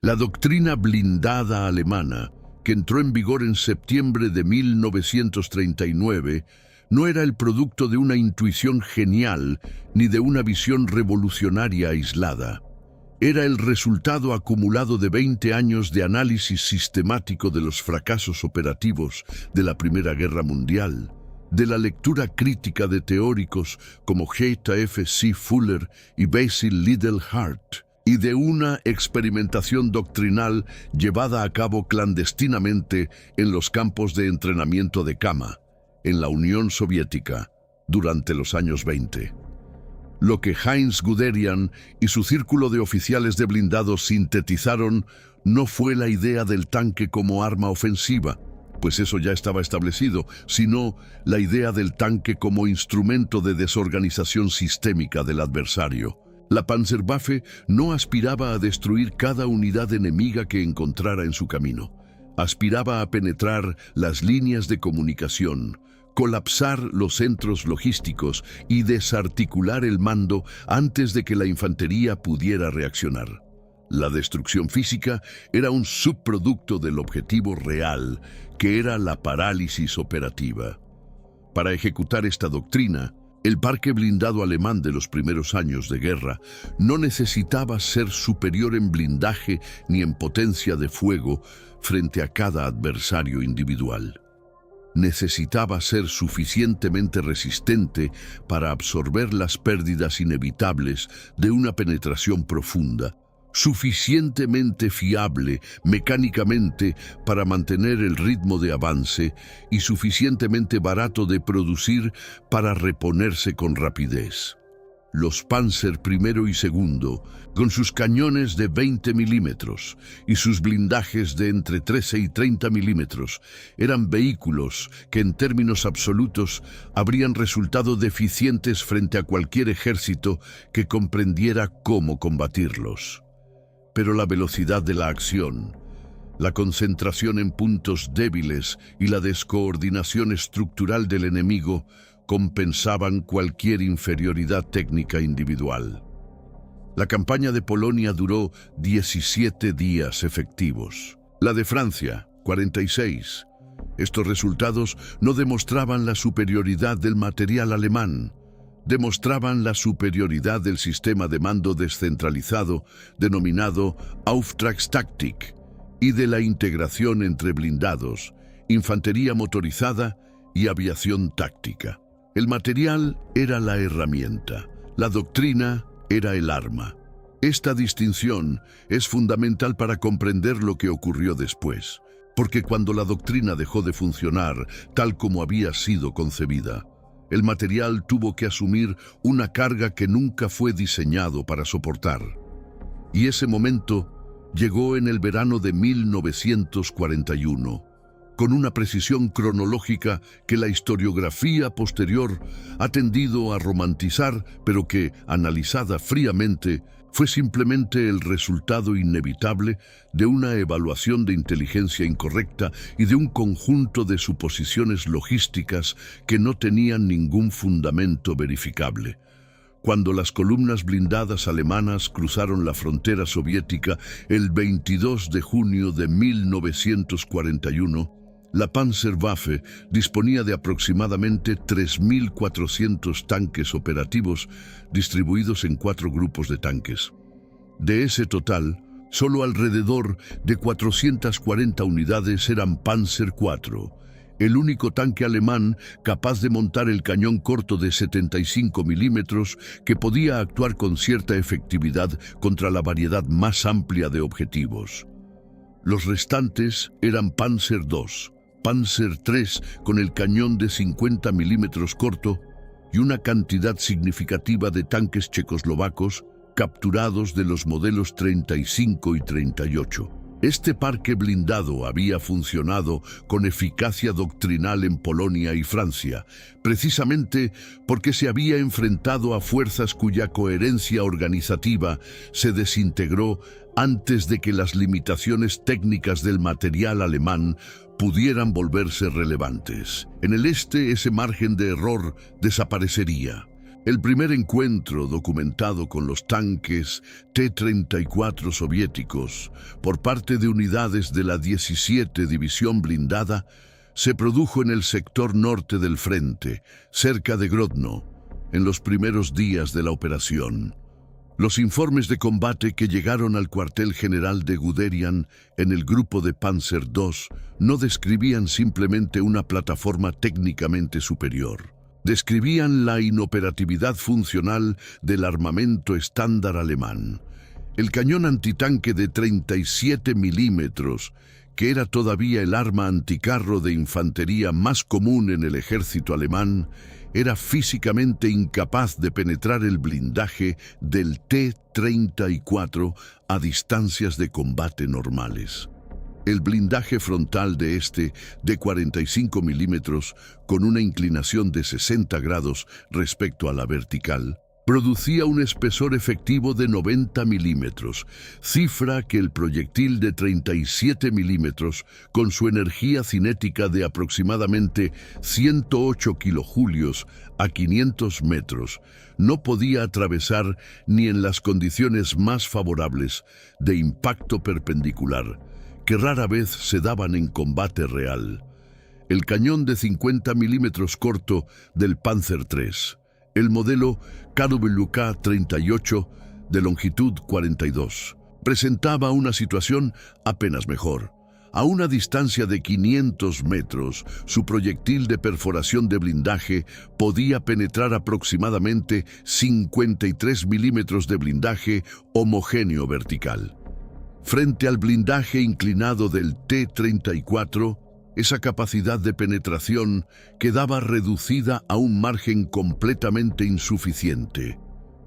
La doctrina blindada alemana, que entró en vigor en septiembre de 1939, no era el producto de una intuición genial ni de una visión revolucionaria aislada. Era el resultado acumulado de 20 años de análisis sistemático de los fracasos operativos de la Primera Guerra Mundial, de la lectura crítica de teóricos como J.F.C. Fuller y Basil Liddell Hart, y de una experimentación doctrinal llevada a cabo clandestinamente en los campos de entrenamiento de Kama, en la Unión Soviética, durante los años 20. Lo que Heinz Guderian y su círculo de oficiales de blindados sintetizaron no fue la idea del tanque como arma ofensiva, pues eso ya estaba establecido, sino la idea del tanque como instrumento de desorganización sistémica del adversario. La Panzerwaffe no aspiraba a destruir cada unidad enemiga que encontrara en su camino. Aspiraba a penetrar las líneas de comunicación, colapsar los centros logísticos y desarticular el mando antes de que la infantería pudiera reaccionar. La destrucción física era un subproducto del objetivo real, que era la parálisis operativa. Para ejecutar esta doctrina, el parque blindado alemán de los primeros años de guerra no necesitaba ser superior en blindaje ni en potencia de fuego frente a cada adversario individual. Necesitaba ser suficientemente resistente para absorber las pérdidas inevitables de una penetración profunda, suficientemente fiable mecánicamente para mantener el ritmo de avance y suficientemente barato de producir para reponerse con rapidez. Los Panzer I y II, con sus cañones de 20 milímetros y sus blindajes de entre 13 y 30 milímetros, eran vehículos que en términos absolutos habrían resultado deficientes frente a cualquier ejército que comprendiera cómo combatirlos. Pero la velocidad de la acción, la concentración en puntos débiles y la descoordinación estructural del enemigo compensaban cualquier inferioridad técnica individual. La campaña de Polonia duró 17 días efectivos. La de Francia, 46. Estos resultados no demostraban la superioridad del material alemán, demostraban la superioridad del sistema de mando descentralizado denominado Auftragstaktik y de la integración entre blindados, infantería motorizada y aviación táctica. El material era la herramienta, la doctrina era el arma. Esta distinción es fundamental para comprender lo que ocurrió después, porque cuando la doctrina dejó de funcionar tal como había sido concebida, el material tuvo que asumir una carga que nunca fue diseñado para soportar. Y ese momento llegó en el verano de 1941, con una precisión cronológica que la historiografía posterior ha tendido a romantizar, pero que, analizada fríamente, fue simplemente el resultado inevitable de una evaluación de inteligencia incorrecta y de un conjunto de suposiciones logísticas que no tenían ningún fundamento verificable. Cuando las columnas blindadas alemanas cruzaron la frontera soviética el 22 de junio de 1941, la Panzerwaffe disponía de aproximadamente 3.400 tanques operativos distribuidos en 4 grupos de tanques. De ese total, solo alrededor de 440 unidades eran Panzer IV, el único tanque alemán capaz de montar el cañón corto de 75 milímetros que podía actuar con cierta efectividad contra la variedad más amplia de objetivos. Los restantes eran Panzer II, Panzer III con el cañón de 50 milímetros corto y una cantidad significativa de tanques checoslovacos capturados de los modelos 35 y 38. Este parque blindado había funcionado con eficacia doctrinal en Polonia y Francia, precisamente porque se había enfrentado a fuerzas cuya coherencia organizativa se desintegró antes de que las limitaciones técnicas del material alemán pudieran volverse relevantes. En el este, ese margen de error desaparecería. El primer encuentro documentado con los tanques T-34 soviéticos por parte de unidades de la 17 División Blindada se produjo en el sector norte del frente, cerca de Grodno, en los primeros días de la operación. Los informes de combate que llegaron al cuartel general de Guderian en el grupo de Panzer II no describían simplemente una plataforma técnicamente superior. Describían la inoperatividad funcional del armamento estándar alemán. El cañón antitanque de 37 milímetros, que era todavía el arma anticarro de infantería más común en el ejército alemán, era físicamente incapaz de penetrar el blindaje del T-34 a distancias de combate normales. El blindaje frontal de este, de 45 milímetros, con una inclinación de 60 grados respecto a la vertical, producía un espesor efectivo de 90 milímetros, cifra que el proyectil de 37 milímetros, con su energía cinética de aproximadamente 108 kilojulios a 500 metros, no podía atravesar ni en las condiciones más favorables de impacto perpendicular, que rara vez se daban en combate real. El cañón de 50 milímetros corto del Panzer III, el modelo KWK-38 de longitud 42, presentaba una situación apenas mejor. A una distancia de 500 metros, su proyectil de perforación de blindaje podía penetrar aproximadamente 53 milímetros de blindaje homogéneo vertical. Frente al blindaje inclinado del T-34, esa capacidad de penetración quedaba reducida a un margen completamente insuficiente.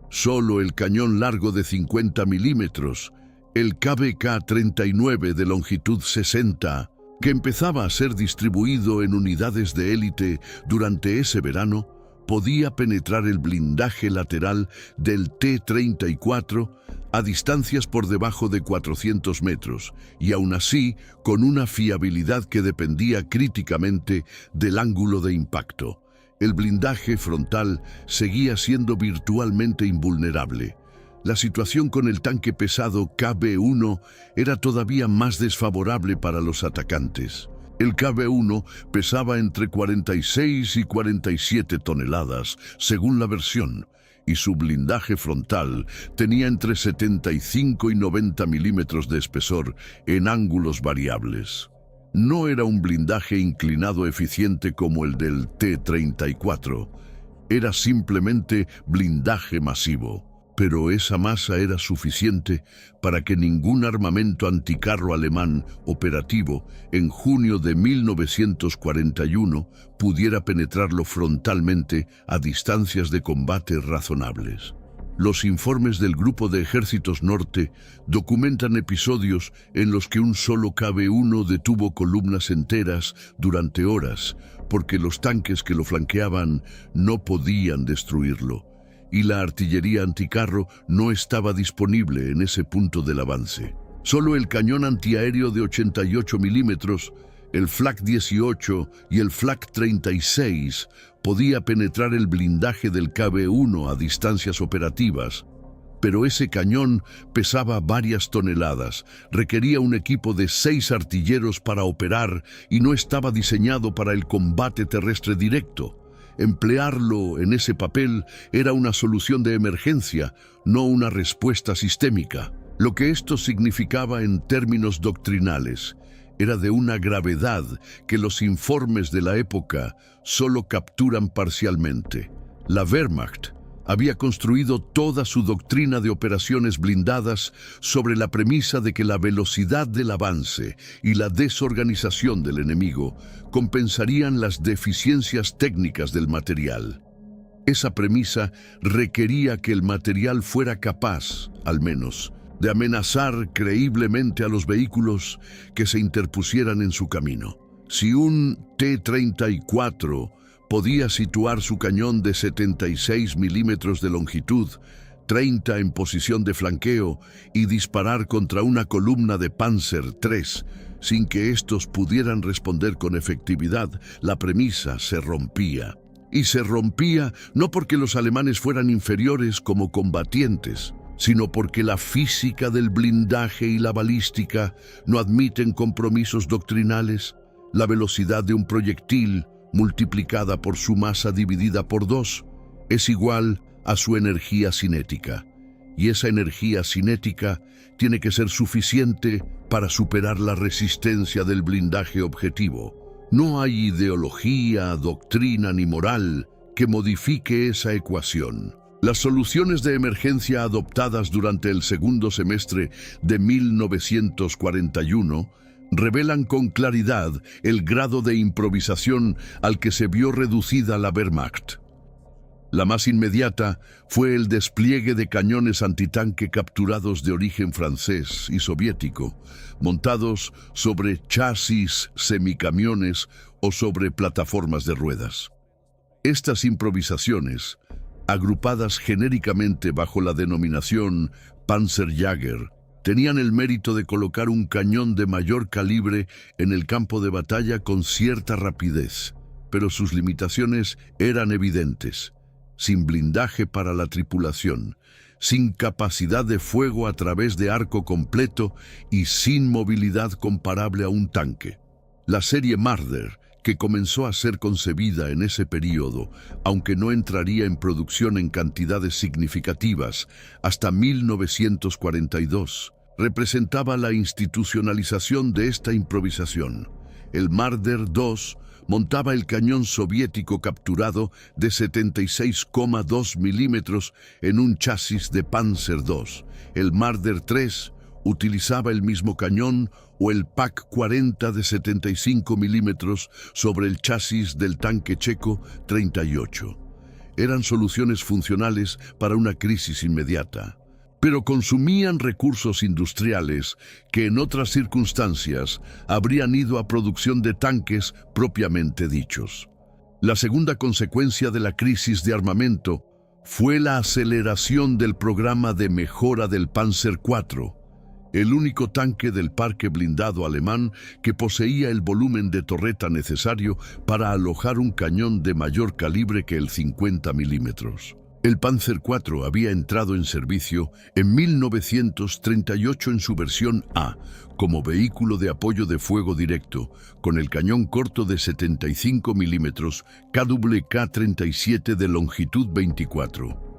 Solo el cañón largo de 50 milímetros, el KWK-39 de longitud 60, que empezaba a ser distribuido en unidades de élite durante ese verano, podía penetrar el blindaje lateral del T-34 a distancias por debajo de 400 metros, y aún así con una fiabilidad que dependía críticamente del ángulo de impacto. El blindaje frontal seguía siendo virtualmente invulnerable. La situación con el tanque pesado KB-1 era todavía más desfavorable para los atacantes. El KB-1 pesaba entre 46 y 47 toneladas, según la versión, y su blindaje frontal tenía entre 75 y 90 milímetros de espesor en ángulos variables. No era un blindaje inclinado eficiente como el del T-34, era simplemente blindaje masivo. Pero esa masa era suficiente para que ningún armamento anticarro alemán operativo en junio de 1941 pudiera penetrarlo frontalmente a distancias de combate razonables. Los informes del Grupo de Ejércitos Norte documentan episodios en los que un solo KB-1 detuvo columnas enteras durante horas porque los tanques que lo flanqueaban no podían destruirlo, y la artillería anticarro no estaba disponible en ese punto del avance. Solo el cañón antiaéreo de 88 milímetros, el Flak 18 y el Flak 36 podía penetrar el blindaje del KB-1 a distancias operativas, pero ese cañón pesaba varias toneladas, requería un equipo de 6 artilleros para operar y no estaba diseñado para el combate terrestre directo. Emplearlo en ese papel era una solución de emergencia, no una respuesta sistémica. Lo que esto significaba en términos doctrinales era de una gravedad que los informes de la época solo capturan parcialmente. La Wehrmacht había construido toda su doctrina de operaciones blindadas sobre la premisa de que la velocidad del avance y la desorganización del enemigo compensarían las deficiencias técnicas del material. Esa premisa requería que el material fuera capaz, al menos, de amenazar creíblemente a los vehículos que se interpusieran en su camino. Si un T-34 podía situar su cañón de 76 milímetros de longitud, 30 en posición de flanqueo, y disparar contra una columna de Panzer III, sin que estos pudieran responder con efectividad, la premisa se rompía. y se rompía no porque los alemanes fueran inferiores como combatientes, sino porque la física del blindaje y la balística no admiten compromisos doctrinales. La velocidad de un proyectil, multiplicada por su masa dividida por 2, es igual a su energía cinética. Y esa energía cinética tiene que ser suficiente para superar la resistencia del blindaje objetivo. No hay ideología, doctrina ni moral que modifique esa ecuación. Las soluciones de emergencia adoptadas durante el segundo semestre de 1941 revelan con claridad el grado de improvisación al que se vio reducida la Wehrmacht. La más inmediata fue el despliegue de cañones antitanque capturados de origen francés y soviético, montados sobre chasis semicamiones o sobre plataformas de ruedas. Estas improvisaciones, agrupadas genéricamente bajo la denominación Panzerjäger, tenían el mérito de colocar un cañón de mayor calibre en el campo de batalla con cierta rapidez, pero sus limitaciones eran evidentes: sin blindaje para la tripulación, sin capacidad de fuego a través de arco completo y sin movilidad comparable a un tanque. La serie Marder, que comenzó a ser concebida en ese período, aunque no entraría en producción en cantidades significativas hasta 1942, representaba la institucionalización de esta improvisación. El Marder II montaba el cañón soviético capturado de 76,2 milímetros en un chasis de Panzer II. El Marder III utilizaba el mismo cañón o el PAK-40 de 75 milímetros sobre el chasis del tanque checo 38. Eran soluciones funcionales para una crisis inmediata, pero consumían recursos industriales que en otras circunstancias habrían ido a producción de tanques propiamente dichos. La segunda consecuencia de la crisis de armamento fue la aceleración del programa de mejora del Panzer IV, el único tanque del parque blindado alemán que poseía el volumen de torreta necesario para alojar un cañón de mayor calibre que el 50 milímetros. El Panzer IV había entrado en servicio en 1938 en su versión A, como vehículo de apoyo de fuego directo, con el cañón corto de 75 milímetros KWK-37 de longitud 24.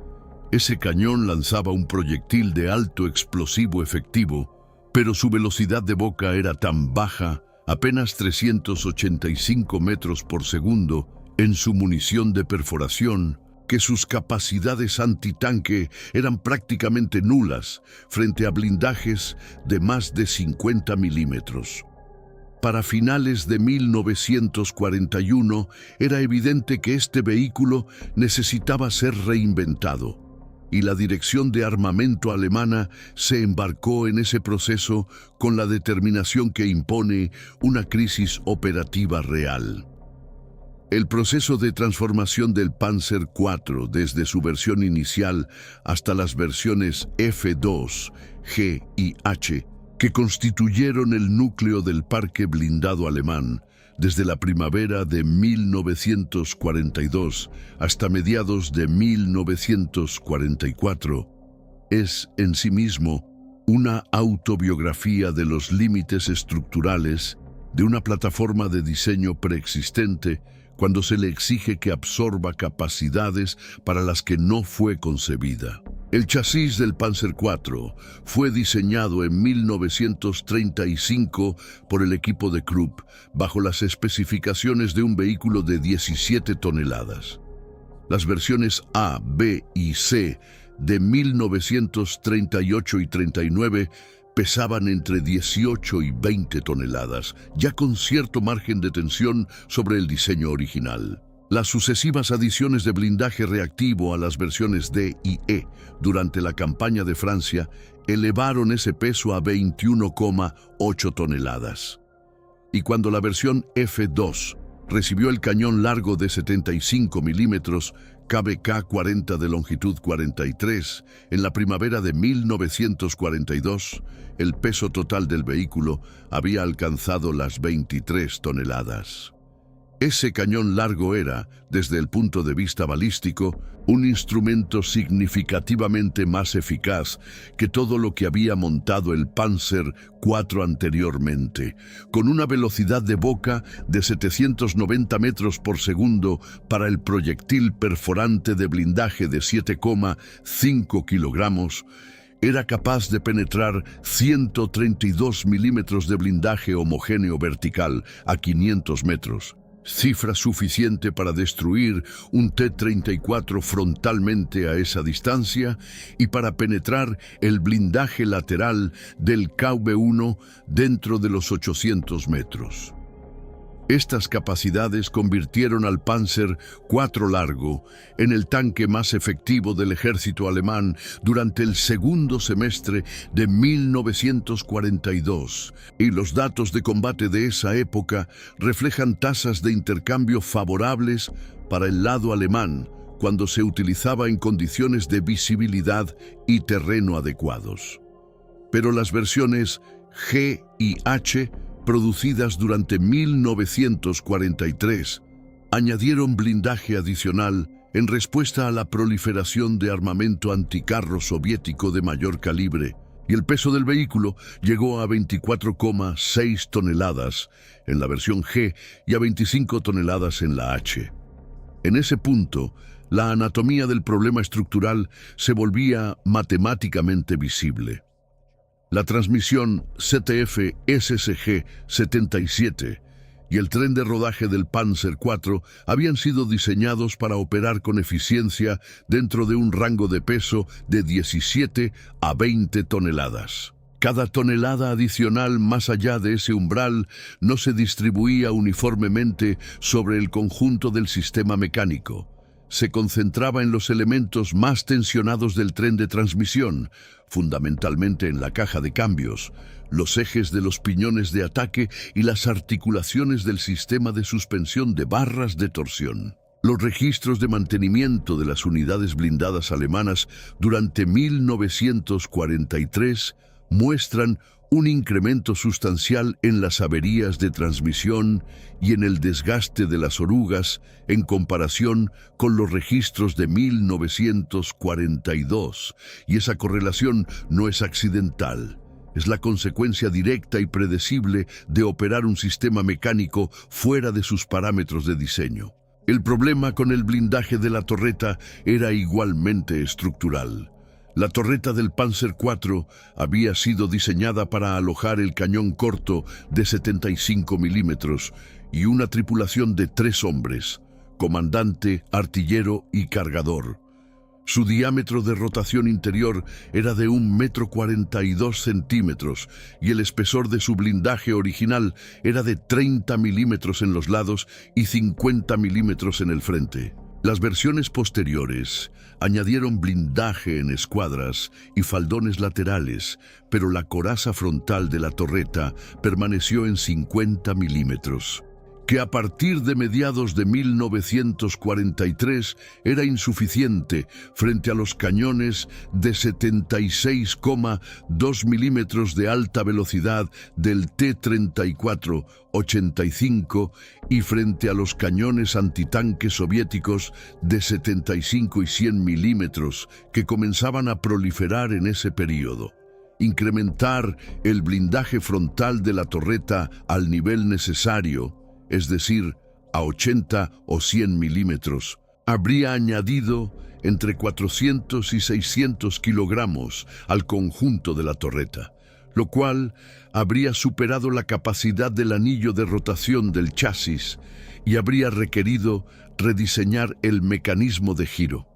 Ese cañón lanzaba un proyectil de alto explosivo efectivo, pero su velocidad de boca era tan baja, apenas 385 metros por segundo, en su munición de perforación, que sus capacidades antitanque eran prácticamente nulas frente a blindajes de más de 50 milímetros. Para finales de 1941 era evidente que este vehículo necesitaba ser reinventado, y la dirección de armamento alemana se embarcó en ese proceso con la determinación que impone una crisis operativa real. El proceso de transformación del Panzer IV desde su versión inicial hasta las versiones F2, G y H, que constituyeron el núcleo del parque blindado alemán, desde la primavera de 1942 hasta mediados de 1944, es en sí mismo una autobiografía de los límites estructurales de una plataforma de diseño preexistente cuando se le exige que absorba capacidades para las que no fue concebida. El chasis del Panzer IV fue diseñado en 1935 por el equipo de Krupp bajo las especificaciones de un vehículo de 17 toneladas. Las versiones A, B y C de 1938 y 39 pesaban entre 18 y 20 toneladas, ya con cierto margen de tensión sobre el diseño original. Las sucesivas adiciones de blindaje reactivo a las versiones D y E durante la campaña de Francia elevaron ese peso a 21,8 toneladas. Y cuando la versión F2 recibió el cañón largo de 75 milímetros KWK-40 de longitud 43, en la primavera de 1942, el peso total del vehículo había alcanzado las 23 toneladas. Ese cañón largo era, desde el punto de vista balístico, un instrumento significativamente más eficaz que todo lo que había montado el Panzer IV anteriormente, con una velocidad de boca de 790 metros por segundo para el proyectil perforante de blindaje de 7,5 kilogramos. Era capaz de penetrar 132 milímetros de blindaje homogéneo vertical a 500 metros. Cifra suficiente para destruir un T-34 frontalmente a esa distancia y para penetrar el blindaje lateral del KV-1 dentro de los 800 metros. Estas capacidades convirtieron al Panzer IV largo en el tanque más efectivo del ejército alemán durante el segundo semestre de 1942, y los datos de combate de esa época reflejan tasas de intercambio favorables para el lado alemán cuando se utilizaba en condiciones de visibilidad y terreno adecuados. Pero las versiones G y H producidas durante 1943, añadieron blindaje adicional en respuesta a la proliferación de armamento anticarro soviético de mayor calibre, y el peso del vehículo llegó a 24,6 toneladas en la versión G y a 25 toneladas en la H. En ese punto, la anatomía del problema estructural se volvía matemáticamente visible. La transmisión ZF-SSG-77 y el tren de rodaje del Panzer IV habían sido diseñados para operar con eficiencia dentro de un rango de peso de 17 a 20 toneladas. Cada tonelada adicional más allá de ese umbral no se distribuía uniformemente sobre el conjunto del sistema mecánico. Se concentraba en los elementos más tensionados del tren de transmisión, fundamentalmente en la caja de cambios, los ejes de los piñones de ataque y las articulaciones del sistema de suspensión de barras de torsión. Los registros de mantenimiento de las unidades blindadas alemanas durante 1943 muestran un incremento sustancial en las averías de transmisión y en el desgaste de las orugas en comparación con los registros de 1942, y esa correlación no es accidental. Es la consecuencia directa y predecible de operar un sistema mecánico fuera de sus parámetros de diseño. El problema con el blindaje de la torreta era igualmente estructural. La torreta del Panzer IV había sido diseñada para alojar el cañón corto de 75 milímetros y una tripulación de 3 hombres, comandante, artillero y cargador. Su diámetro de rotación interior era de 1,42 metros y el espesor de su blindaje original era de 30 milímetros en los lados y 50 milímetros en el frente. Las versiones posteriores añadieron blindaje en escuadras y faldones laterales, pero la coraza frontal de la torreta permaneció en 50 milímetros, que a partir de mediados de 1943 era insuficiente frente a los cañones de 76,2 milímetros de alta velocidad del T-34-85 y frente a los cañones antitanques soviéticos de 75 y 100 milímetros que comenzaban a proliferar en ese periodo. Incrementar el blindaje frontal de la torreta al nivel necesario, es decir, a 80 o 100 milímetros, habría añadido entre 400 y 600 kilogramos al conjunto de la torreta, lo cual habría superado la capacidad del anillo de rotación del chasis y habría requerido rediseñar el mecanismo de giro.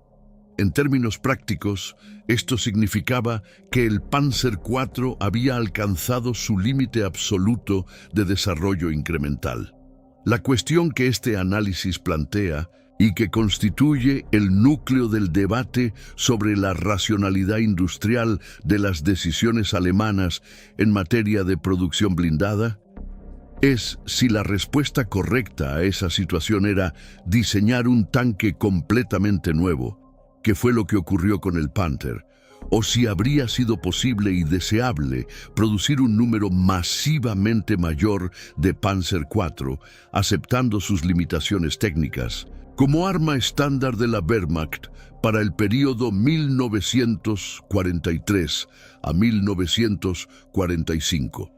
En términos prácticos, esto significaba que el Panzer IV había alcanzado su límite absoluto de desarrollo incremental. La cuestión que este análisis plantea y que constituye el núcleo del debate sobre la racionalidad industrial de las decisiones alemanas en materia de producción blindada es si la respuesta correcta a esa situación era diseñar un tanque completamente nuevo, que fue lo que ocurrió con el Panther, o si habría sido posible y deseable producir un número masivamente mayor de Panzer IV, aceptando sus limitaciones técnicas, como arma estándar de la Wehrmacht para el período 1943 a 1945.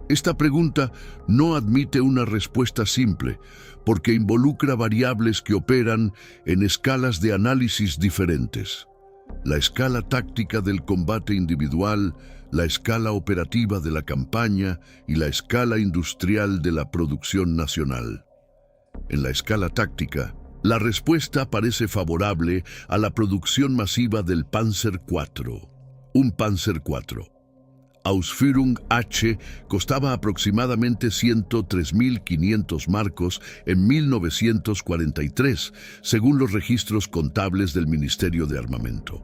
Esta pregunta no admite una respuesta simple, porque involucra variables que operan en escalas de análisis diferentes. La escala táctica del combate individual, la escala operativa de la campaña y la escala industrial de la producción nacional. En la escala táctica, la respuesta parece favorable a la producción masiva del Panzer IV. Un Panzer IV. Ausführung H costaba aproximadamente 103.500 marcos en 1943, según los registros contables del Ministerio de Armamento.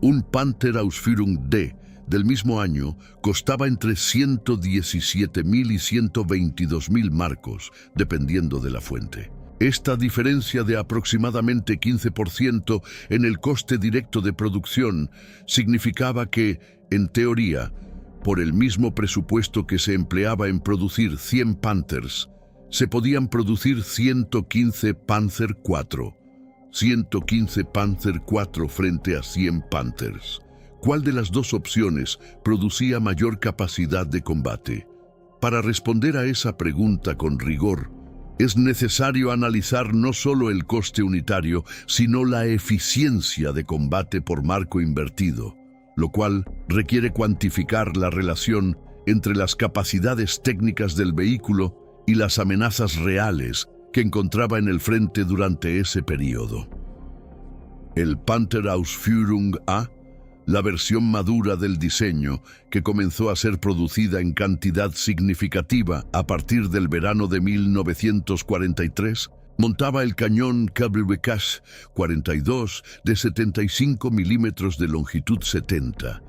Un Panther Ausführung D del mismo año costaba entre 117.000 y 122.000 marcos, dependiendo de la fuente. Esta diferencia de aproximadamente 15% en el coste directo de producción significaba que, en teoría, por el mismo presupuesto que se empleaba en producir 100 Panthers, se podían producir 115 Panzer IV. 115 Panzer IV frente a 100 Panthers. ¿Cuál de las dos opciones producía mayor capacidad de combate? Para responder a esa pregunta con rigor, es necesario analizar no solo el coste unitario, sino la eficiencia de combate por marco invertido, lo cual requiere cuantificar la relación entre las capacidades técnicas del vehículo y las amenazas reales que encontraba en el frente durante ese periodo. El Panther Ausführung A, la versión madura del diseño, que comenzó a ser producida en cantidad significativa a partir del verano de 1943, montaba el cañón Câble-Bekash 42 de 75 milímetros de longitud 70.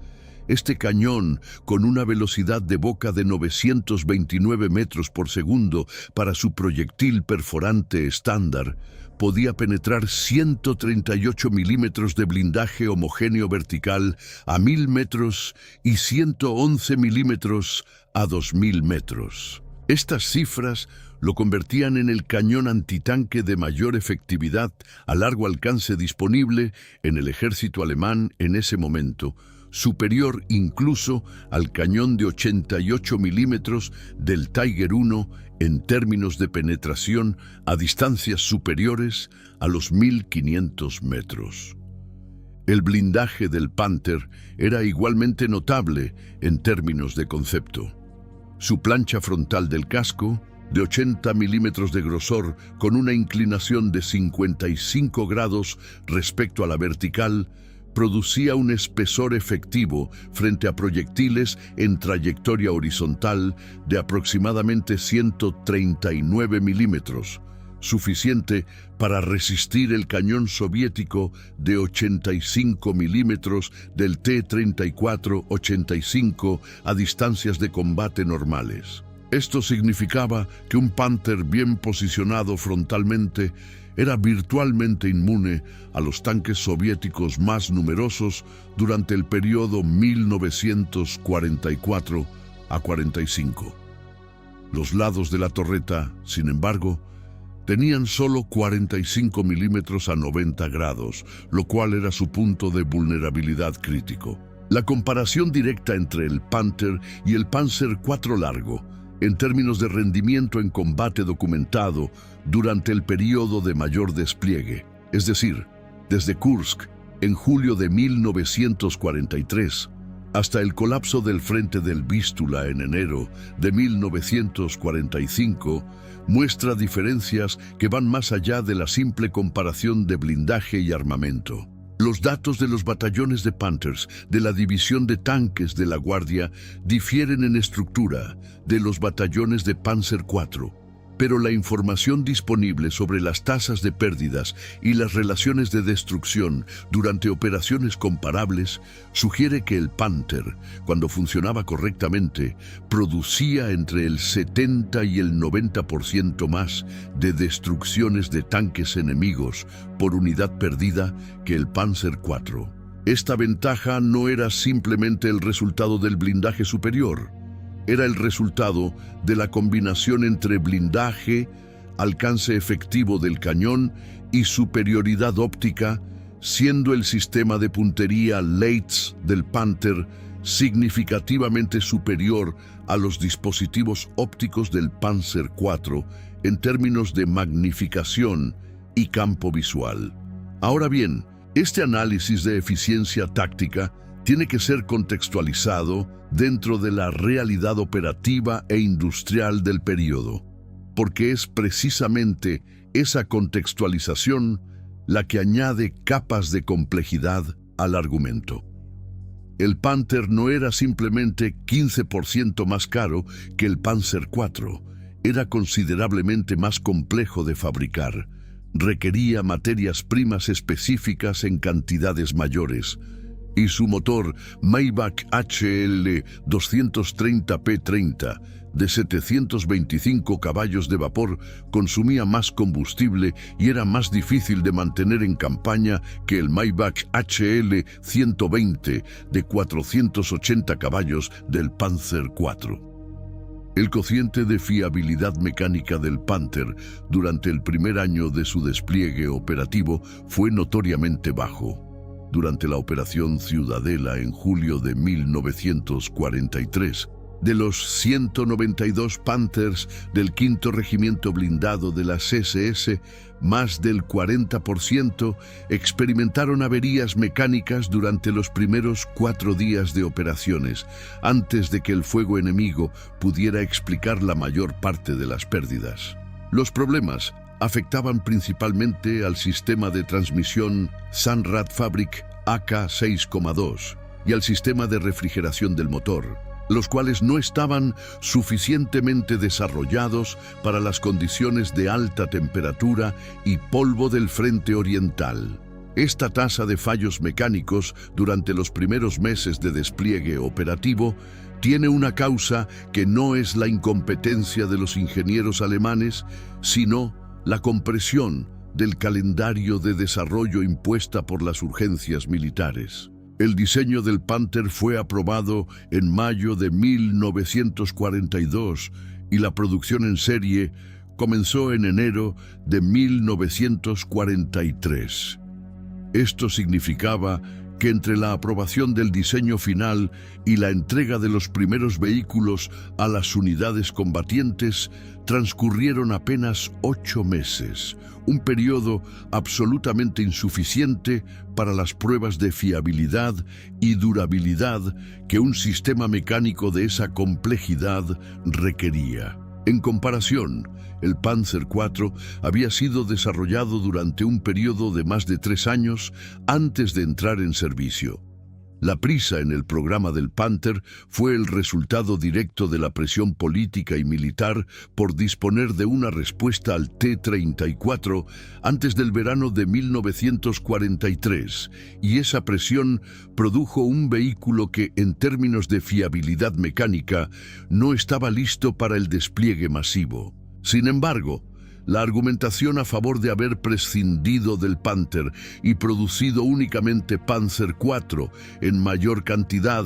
Este cañón, con una velocidad de boca de 929 metros por segundo para su proyectil perforante estándar, podía penetrar 138 milímetros de blindaje homogéneo vertical a 1000 metros y 111 milímetros a 2000 metros. Estas cifras lo convertían en el cañón antitanque de mayor efectividad a largo alcance disponible en el ejército alemán en ese momento, superior incluso al cañón de 88 milímetros del Tiger I en términos de penetración a distancias superiores a los 1500 metros. El blindaje del Panther era igualmente notable en términos de concepto. Su plancha frontal del casco, de 80 milímetros de grosor con una inclinación de 55 grados respecto a la vertical, producía un espesor efectivo frente a proyectiles en trayectoria horizontal de aproximadamente 139 milímetros, suficiente para resistir el cañón soviético de 85 milímetros del T-34-85 a distancias de combate normales. Esto significaba que un Panther bien posicionado frontalmente era virtualmente inmune a los tanques soviéticos más numerosos durante el periodo 1944 a 45. Los lados de la torreta, sin embargo, tenían solo 45 milímetros a 90 grados, lo cual era su punto de vulnerabilidad crítico. La comparación directa entre el Panther y el Panzer IV largo, en términos de rendimiento en combate documentado durante el periodo de mayor despliegue, es decir, desde Kursk en julio de 1943 hasta el colapso del frente del Vístula en enero de 1945, muestra diferencias que van más allá de la simple comparación de blindaje y armamento. Los datos de los batallones de Panthers de la División de Tanques de la Guardia difieren en estructura de los batallones de Panzer IV, pero la información disponible sobre las tasas de pérdidas y las relaciones de destrucción durante operaciones comparables sugiere que el Panther, cuando funcionaba correctamente, producía entre el 70 y el 90% más de destrucciones de tanques enemigos por unidad perdida que el Panzer IV. Esta ventaja no era simplemente el resultado del blindaje superior, era el resultado de la combinación entre blindaje, alcance efectivo del cañón y superioridad óptica, siendo el sistema de puntería Leitz del Panther significativamente superior a los dispositivos ópticos del Panzer IV en términos de magnificación y campo visual. Ahora bien, este análisis de eficiencia táctica tiene que ser contextualizado dentro de la realidad operativa e industrial del período, porque es precisamente esa contextualización la que añade capas de complejidad al argumento. El Panther no era simplemente 15% más caro que el Panzer IV, era considerablemente más complejo de fabricar, requería materias primas específicas en cantidades mayores, y su motor Maybach HL 230P30 de 725 caballos de vapor consumía más combustible y era más difícil de mantener en campaña que el Maybach HL 120 de 480 caballos del Panzer IV. El cociente de fiabilidad mecánica del Panther durante el primer año de su despliegue operativo fue notoriamente bajo. Durante la Operación Ciudadela en julio de 1943, de los 192 Panthers del 5º Regimiento Blindado de las SS, más del 40% experimentaron averías mecánicas durante los primeros 4 días de operaciones, antes de que el fuego enemigo pudiera explicar la mayor parte de las pérdidas. Los problemas afectaban principalmente al sistema de transmisión Sanrad Fabric AK6,2 y al sistema de refrigeración del motor, los cuales no estaban suficientemente desarrollados para las condiciones de alta temperatura y polvo del frente oriental. Esta tasa de fallos mecánicos durante los primeros meses de despliegue operativo tiene una causa que no es la incompetencia de los ingenieros alemanes, sino la compresión del calendario de desarrollo impuesta por las urgencias militares. El diseño del Panther fue aprobado en mayo de 1942 y la producción en serie comenzó en enero de 1943. Esto significaba que entre la aprobación del diseño final y la entrega de los primeros vehículos a las unidades combatientes transcurrieron apenas 8 meses, un periodo absolutamente insuficiente para las pruebas de fiabilidad y durabilidad que un sistema mecánico de esa complejidad requería. En comparación, el Panzer IV había sido desarrollado durante un periodo de más de 3 años antes de entrar en servicio. La prisa en el programa del Panther fue el resultado directo de la presión política y militar por disponer de una respuesta al T-34 antes del verano de 1943, y esa presión produjo un vehículo que, en términos de fiabilidad mecánica, no estaba listo para el despliegue masivo. Sin embargo, la argumentación a favor de haber prescindido del Panther y producido únicamente Panzer IV en mayor cantidad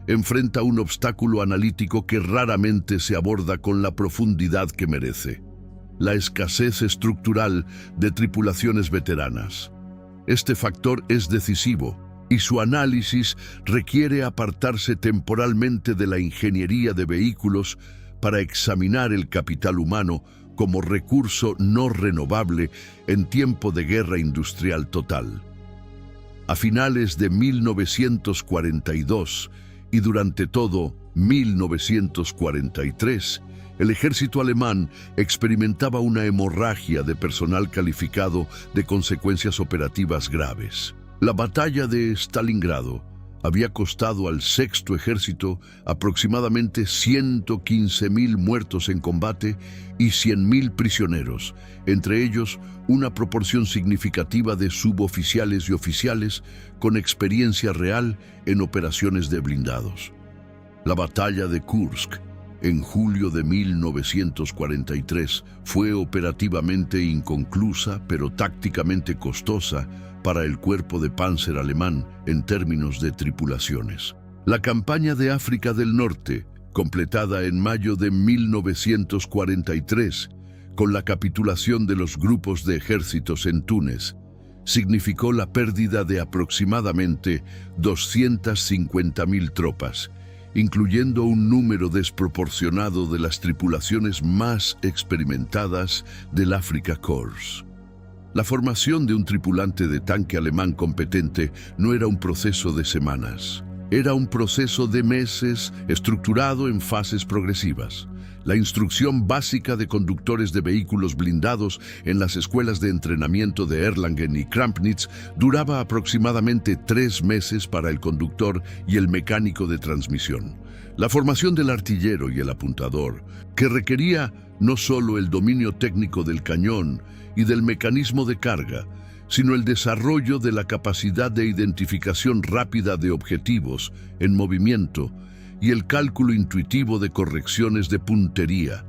enfrenta un obstáculo analítico que raramente se aborda con la profundidad que merece: la escasez estructural de tripulaciones veteranas. Este factor es decisivo, y su análisis requiere apartarse temporalmente de la ingeniería de vehículos para examinar el capital humano como recurso no renovable en tiempo de guerra industrial total. A finales de 1942 y durante todo 1943, el ejército alemán experimentaba una hemorragia de personal calificado de consecuencias operativas graves. La batalla de Stalingrado había costado al Sexto Ejército aproximadamente 115.000 muertos en combate y 100.000 prisioneros, entre ellos una proporción significativa de suboficiales y oficiales con experiencia real en operaciones de blindados. La batalla de Kursk, en julio de 1943, fue operativamente inconclusa, pero tácticamente costosa, para el cuerpo de Panzer alemán en términos de tripulaciones. La campaña de África del Norte, completada en mayo de 1943, con la capitulación de los grupos de ejércitos en Túnez, significó la pérdida de aproximadamente 250.000 tropas, incluyendo un número desproporcionado de las tripulaciones más experimentadas del Afrika Korps. La formación de un tripulante de tanque alemán competente no era un proceso de semanas. Era un proceso de meses estructurado en fases progresivas. La instrucción básica de conductores de vehículos blindados en las escuelas de entrenamiento de Erlangen y Krampnitz duraba aproximadamente 3 meses para el conductor y el mecánico de transmisión. La formación del artillero y el apuntador, que requería no solo el dominio técnico del cañón y del mecanismo de carga, sino el desarrollo de la capacidad de identificación rápida de objetivos en movimiento y el cálculo intuitivo de correcciones de puntería.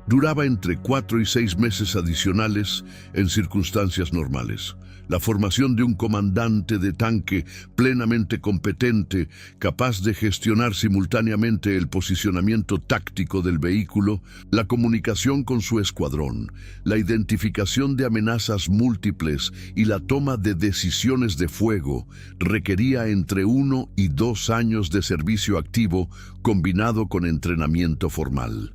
Duraba entre 4 y 6 meses adicionales en circunstancias normales. La formación de un comandante de tanque plenamente competente, capaz de gestionar simultáneamente el posicionamiento táctico del vehículo, la comunicación con su escuadrón, la identificación de amenazas múltiples y la toma de decisiones de fuego, requería entre 1 y 2 años de servicio activo combinado con entrenamiento formal.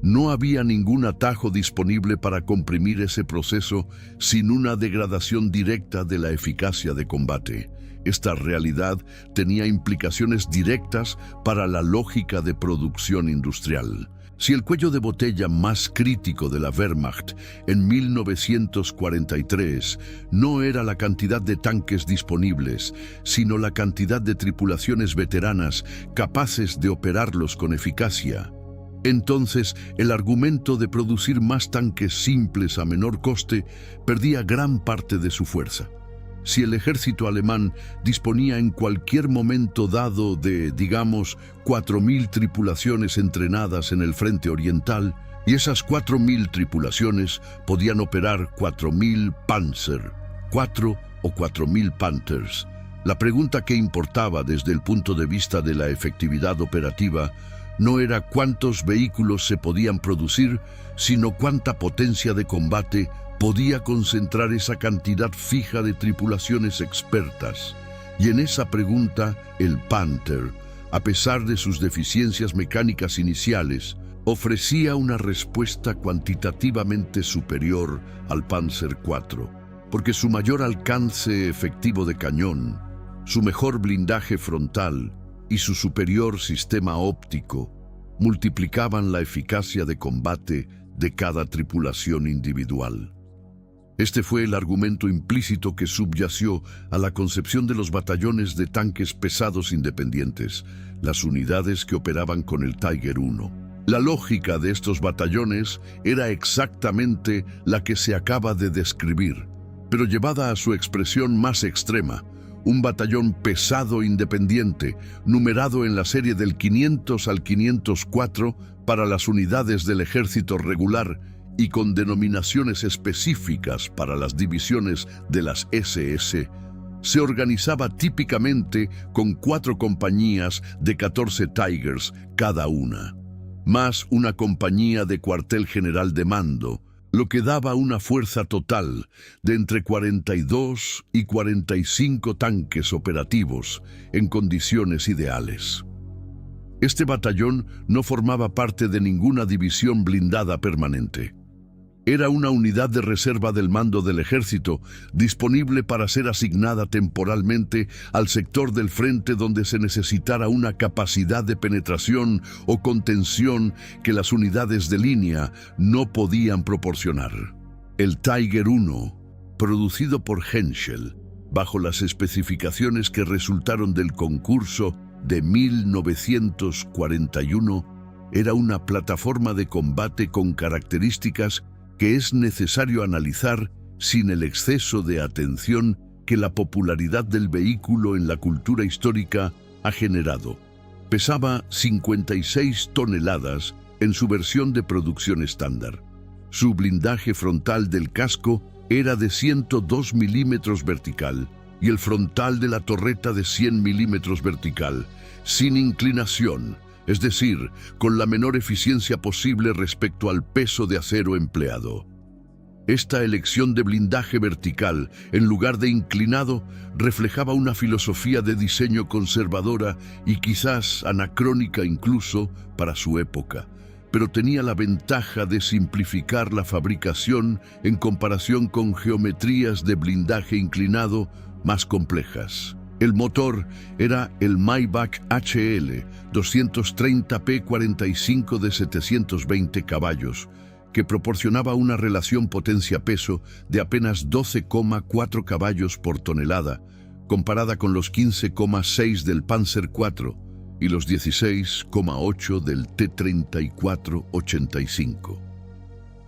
No había ningún atajo disponible para comprimir ese proceso sin una degradación directa de la eficacia de combate. Esta realidad tenía implicaciones directas para la lógica de producción industrial. Si el cuello de botella más crítico de la Wehrmacht en 1943 no era la cantidad de tanques disponibles, sino la cantidad de tripulaciones veteranas capaces de operarlos con eficacia, entonces el argumento de producir más tanques simples a menor coste perdía gran parte de su fuerza. Si el ejército alemán disponía en cualquier momento dado de, digamos, 4.000 tripulaciones entrenadas en el frente oriental, y esas 4.000 tripulaciones podían operar 4.000 Panzer, 4 o 4.000 Panthers, la pregunta que importaba desde el punto de vista de la efectividad operativa no era cuántos vehículos se podían producir, sino cuánta potencia de combate podía concentrar esa cantidad fija de tripulaciones expertas. Y en esa pregunta, el Panther, a pesar de sus deficiencias mecánicas iniciales, ofrecía una respuesta cuantitativamente superior al Panzer IV, porque su mayor alcance efectivo de cañón, su mejor blindaje frontal y su superior sistema óptico multiplicaban la eficacia de combate de cada tripulación individual. Este fue el argumento implícito que subyació a la concepción de los batallones de tanques pesados independientes, las unidades que operaban con el Tiger I. La lógica de estos batallones era exactamente la que se acaba de describir, pero llevada a su expresión más extrema. Un batallón pesado independiente, numerado en la serie del 500 al 504 para las unidades del ejército regular y con denominaciones específicas para las divisiones de las SS, se organizaba típicamente con 4 compañías de 14 Tigers cada una, más una compañía de cuartel general de mando, lo que daba una fuerza total de entre 42 y 45 tanques operativos en condiciones ideales. Este batallón no formaba parte de ninguna división blindada permanente. Era una unidad de reserva del mando del ejército, disponible para ser asignada temporalmente al sector del frente donde se necesitara una capacidad de penetración o contención que las unidades de línea no podían proporcionar. El Tiger I, producido por Henschel, bajo las especificaciones que resultaron del concurso de 1941, era una plataforma de combate con características que es necesario analizar sin el exceso de atención que la popularidad del vehículo en la cultura histórica ha generado. Pesaba 56 toneladas en su versión de producción estándar. Su blindaje frontal del casco era de 102 milímetros vertical y el frontal de la torreta de 100 milímetros vertical, sin inclinación, es decir, con la menor eficiencia posible respecto al peso de acero empleado. Esta elección de blindaje vertical, en lugar de inclinado, reflejaba una filosofía de diseño conservadora y quizás anacrónica incluso para su época, pero tenía la ventaja de simplificar la fabricación en comparación con geometrías de blindaje inclinado más complejas. El motor era el Maybach HL 230P45 de 720 caballos, que proporcionaba una relación potencia-peso de apenas 12,4 caballos por tonelada, comparada con los 15,6 del Panzer IV y los 16,8 del T-34-85.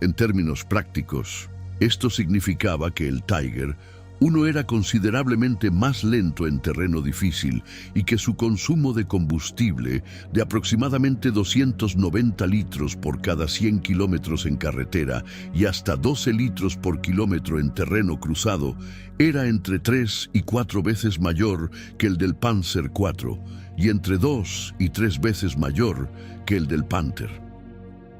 En términos prácticos, esto significaba que el Tiger I era considerablemente más lento en terreno difícil y que su consumo de combustible, de aproximadamente 290 litros por cada 100 kilómetros en carretera y hasta 12 litros por kilómetro en terreno cruzado, era entre 3 y 4 veces mayor que el del Panzer IV y entre 2 y 3 veces mayor que el del Panther.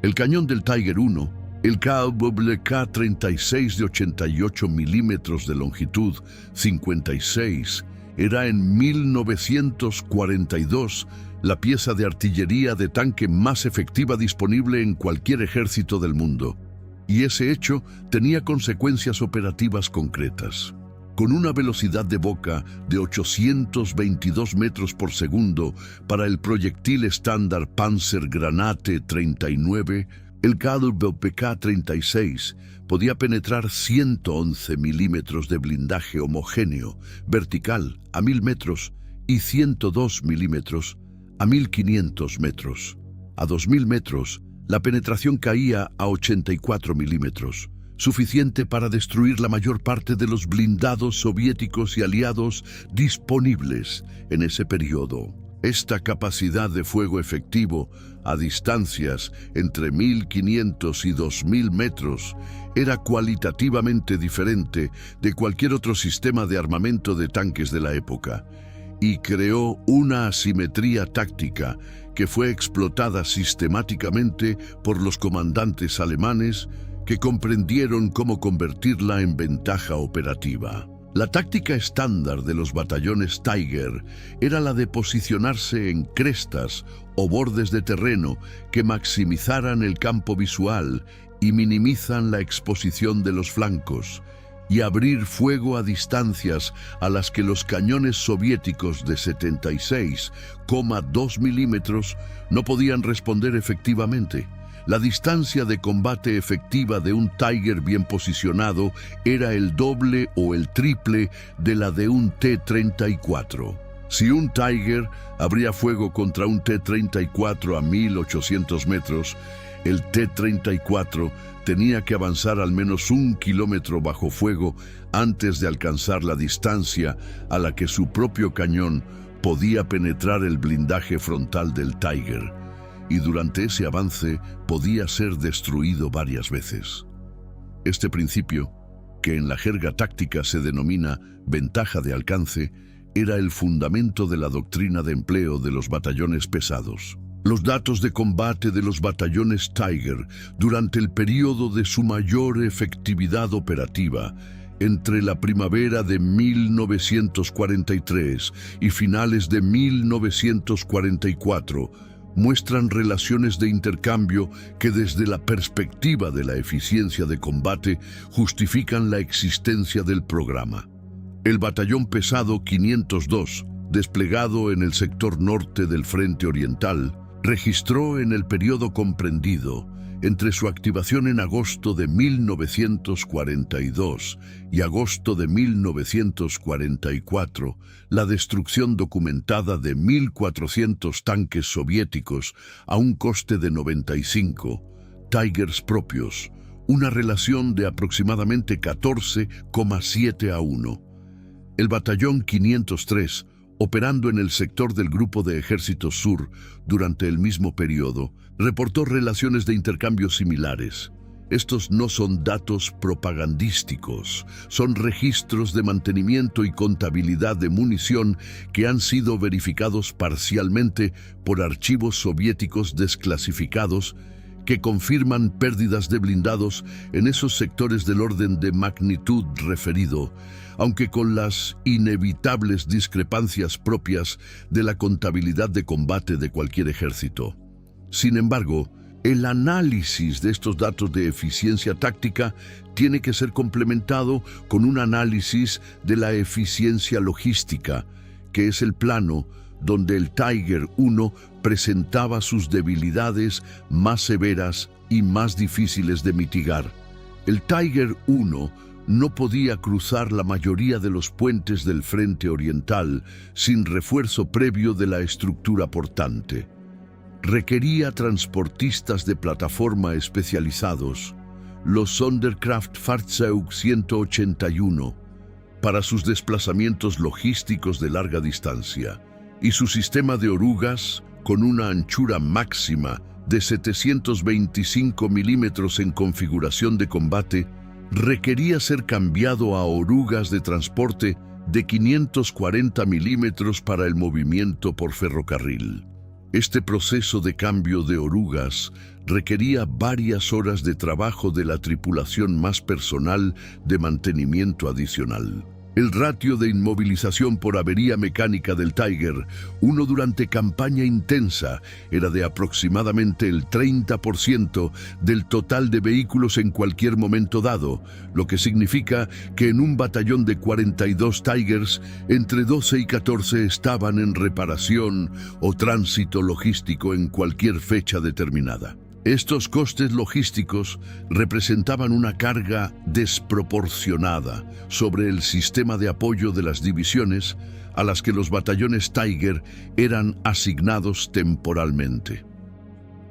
El cañón del Tiger I, el KWK-36 de 88 milímetros de longitud, 56, era en 1942 la pieza de artillería de tanque más efectiva disponible en cualquier ejército del mundo. Y ese hecho tenía consecuencias operativas concretas. Con una velocidad de boca de 822 metros por segundo para el proyectil estándar Panzergranate 39, el KWK-36 podía penetrar 111 milímetros de blindaje homogéneo, vertical, a 1000 metros y 102 milímetros a 1500 metros. A 2000 metros, la penetración caía a 84 milímetros, suficiente para destruir la mayor parte de los blindados soviéticos y aliados disponibles en ese periodo. Esta capacidad de fuego efectivo a distancias entre 1500 y 2000 metros era cualitativamente diferente de cualquier otro sistema de armamento de tanques de la época y creó una asimetría táctica que fue explotada sistemáticamente por los comandantes alemanes que comprendieron cómo convertirla en ventaja operativa. La táctica estándar de los batallones Tiger era la de posicionarse en crestas o bordes de terreno que maximizaran el campo visual y minimizan la exposición de los flancos, y abrir fuego a distancias a las que los cañones soviéticos de 76,2 milímetros no podían responder efectivamente. La distancia de combate efectiva de un Tiger bien posicionado era el doble o el triple de la de un T-34. Si un Tiger abría fuego contra un T-34 a 1800 metros, el T-34 tenía que avanzar al menos 1 kilómetro bajo fuego antes de alcanzar la distancia a la que su propio cañón podía penetrar el blindaje frontal del Tiger, y durante ese avance podía ser destruido varias veces. Este principio, que en la jerga táctica se denomina ventaja de alcance, era el fundamento de la doctrina de empleo de los batallones pesados. Los datos de combate de los batallones Tiger durante el periodo de su mayor efectividad operativa, entre la primavera de 1943 y finales de 1944, muestran relaciones de intercambio que desde la perspectiva de la eficiencia de combate justifican la existencia del programa. El batallón pesado 502, desplegado en el sector norte del Frente Oriental, registró en el periodo comprendido entre su activación en agosto de 1942 y agosto de 1944 la destrucción documentada de 1.400 tanques soviéticos a un coste de 95 Tigers propios, una relación de aproximadamente 14,7 a 1. El batallón 503, operando en el sector del Grupo de Ejércitos Sur durante el mismo periodo, reportó relaciones de intercambio similares. Estos no son datos propagandísticos, son registros de mantenimiento y contabilidad de munición que han sido verificados parcialmente por archivos soviéticos desclasificados que confirman pérdidas de blindados en esos sectores del orden de magnitud referido, aunque con las inevitables discrepancias propias de la contabilidad de combate de cualquier ejército. Sin embargo, el análisis de estos datos de eficiencia táctica tiene que ser complementado con un análisis de la eficiencia logística, que es el plano donde el Tiger I presentaba sus debilidades más severas y más difíciles de mitigar. El Tiger I no podía cruzar la mayoría de los puentes del frente oriental sin refuerzo previo de la estructura portante. Requería transportistas de plataforma especializados, los Sonderkraftfahrzeug 181, para sus desplazamientos logísticos de larga distancia, y su sistema de orugas, con una anchura máxima de 725 milímetros en configuración de combate, requería ser cambiado a orugas de transporte de 540 milímetros para el movimiento por ferrocarril. Este proceso de cambio de orugas requería varias horas de trabajo de la tripulación más personal de mantenimiento adicional. El ratio de inmovilización por avería mecánica del Tiger I durante campaña intensa era de aproximadamente el 30% del total de vehículos en cualquier momento dado, lo que significa que en un batallón de 42 Tigers, entre 12 y 14 estaban en reparación o tránsito logístico en cualquier fecha determinada. Estos costes logísticos representaban una carga desproporcionada sobre el sistema de apoyo de las divisiones a las que los batallones Tiger eran asignados temporalmente.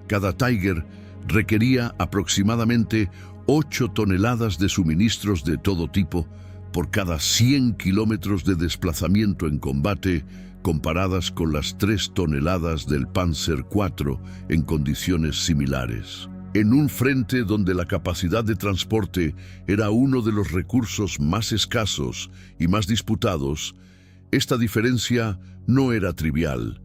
Cada Tiger requería aproximadamente 8 toneladas de suministros de todo tipo por cada 100 kilómetros de desplazamiento en combate, comparadas con las 3 toneladas del Panzer IV en condiciones similares. En un frente donde la capacidad de transporte era uno de los recursos más escasos y más disputados, esta diferencia no era trivial.